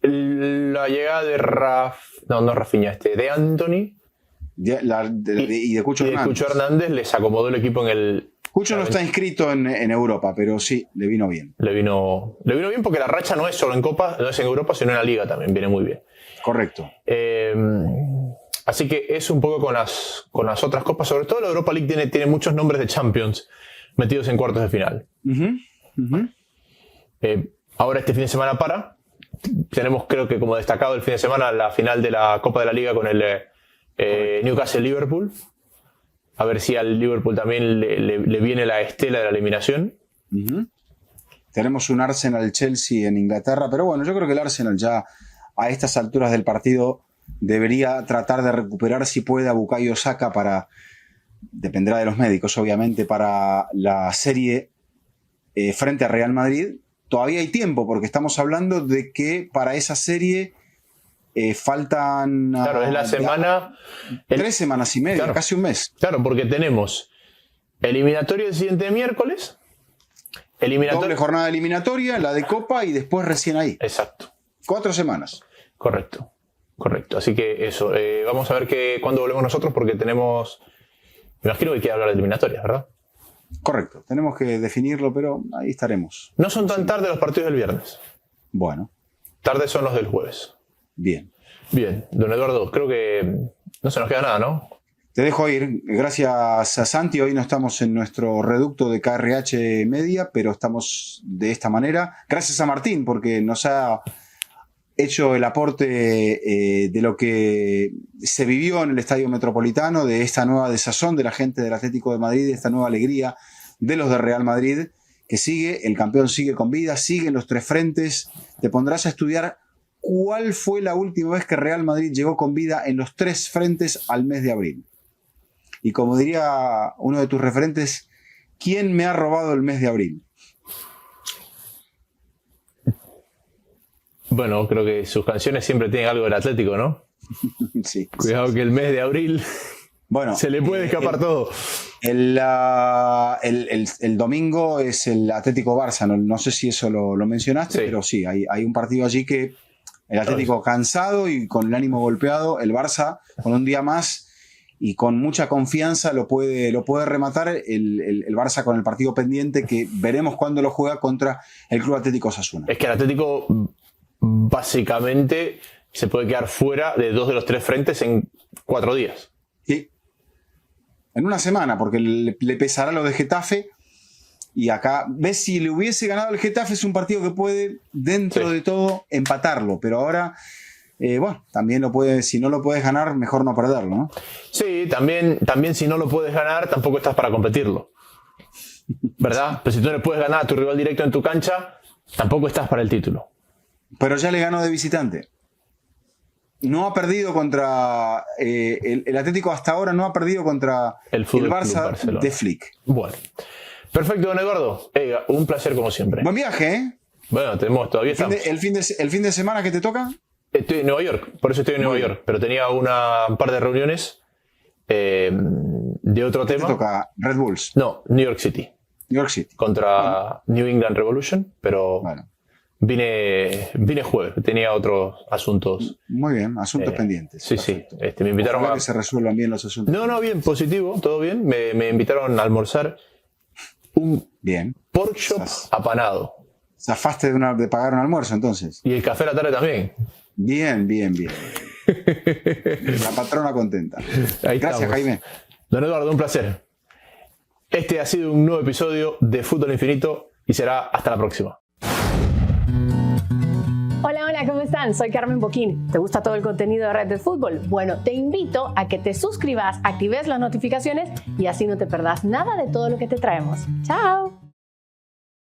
La llegada de Rafinha, de Anthony y de Cucho Hernández. Cucho Hernández les acomodó el equipo en el... Cucho no está inscrito en Europa, pero sí, le vino bien. Le vino bien porque la racha no es solo en Copa, no es en Europa, sino en la Liga también, viene muy bien. Correcto. Así que es un poco con las otras copas, sobre todo la Europa League tiene muchos nombres de Champions metidos en cuartos de final. Ahora este fin de semana tenemos, creo que como destacado el fin de semana, la final de la Copa de la Liga con el Newcastle-Liverpool. A ver si al Liverpool también le viene la estela de la eliminación. Tenemos un Arsenal-Chelsea en Inglaterra, pero bueno, yo creo que el Arsenal ya a estas alturas del partido debería tratar de recuperar si puede a Bukayo Saka dependerá de los médicos obviamente, para la serie frente a Real Madrid. Todavía hay tiempo porque estamos hablando de que para esa serie faltan... Claro, es la semana... 3 semanas y media, claro, casi un mes. Claro, porque tenemos eliminatorio el siguiente miércoles. Doble jornada eliminatoria, la de Copa y después recién ahí. Exacto. 4 semanas. Correcto. Así que eso. Vamos a ver cuándo volvemos nosotros porque tenemos... Me imagino que quiere hablar de eliminatorias, ¿verdad? Correcto. Tenemos que definirlo, pero ahí estaremos. No son tan tarde los partidos del viernes. Bueno. Tarde son los del jueves. Bien. Bien. Don Eduardo, creo que no se nos queda nada, ¿no? Te dejo ir. Gracias a Santi. Hoy no estamos en nuestro reducto de KRH Media, pero estamos de esta manera. Gracias a Martín, porque nos ha hecho el aporte de lo que se vivió en el Estadio Metropolitano, de esta nueva desazón de la gente del Atlético de Madrid, de esta nueva alegría de los de Real Madrid, que sigue, el campeón sigue con vida, siguen los 3 frentes. Te pondrás a estudiar cuál fue la última vez que Real Madrid llegó con vida en los 3 frentes al mes de abril. Y como diría uno de tus referentes, ¿quién me ha robado el mes de abril? Bueno, creo que sus canciones siempre tienen algo del Atlético, ¿no? Sí. Cuidado que el mes de abril se le puede escapar todo. El domingo es el Atlético Barça, no sé si eso lo mencionaste, pero sí, hay un partido allí que el Atlético cansado y con el ánimo golpeado, el Barça con un día más y con mucha confianza lo puede rematar el Barça con el partido pendiente que veremos cuándo lo juega contra el Club Atlético Osasuna. Es que el Atlético básicamente se puede quedar fuera de 2 de los 3 frentes en 4 días. Sí. En una semana, porque le pesará lo de Getafe. Y acá, ves, si le hubiese ganado el Getafe, es un partido que puede, dentro de todo, empatarlo. Pero ahora, bueno, también lo puede, si no lo puedes ganar, mejor no perderlo, ¿no? Sí, también si no lo puedes ganar, tampoco estás para competirlo. ¿Verdad? Pero si tú no le puedes ganar a tu rival directo en tu cancha, tampoco estás para el título. Pero ya le ganó de visitante. No ha perdido contra... el Atlético hasta ahora no ha perdido contra el Barça de Flick. Bueno. Perfecto, don Eduardo. Un placer como siempre. Buen viaje, ¿eh? Bueno, todavía estamos. ¿El fin de semana que te toca? Estoy en Nueva York, por eso estoy en Nueva York. Pero tenía un par de reuniones de otro tema. ¿Te toca Red Bulls? No, New York City. New York City. Contra New England Revolution, pero vine jueves. Tenía otros asuntos. Muy bien, asuntos pendientes. Sí, perfecto. Sí. Me invitaron Ojalá que se resuelvan bien los asuntos. No, bien, positivo, todo bien. Me invitaron a almorzar un pork chop apanado. Zafaste de pagar un almuerzo, entonces. Y el café a la tarde también. Bien. La patrona contenta. Gracias, Jaime. Don Eduardo, un placer. Este ha sido un nuevo episodio de Fútbol Infinito y será hasta la próxima. Hola, ¿cómo están? Soy Carmen Boquín. ¿Te gusta todo el contenido de Red del Fútbol? Bueno, te invito a que te suscribas, actives las notificaciones y así no te perdás nada de todo lo que te traemos. ¡Chao!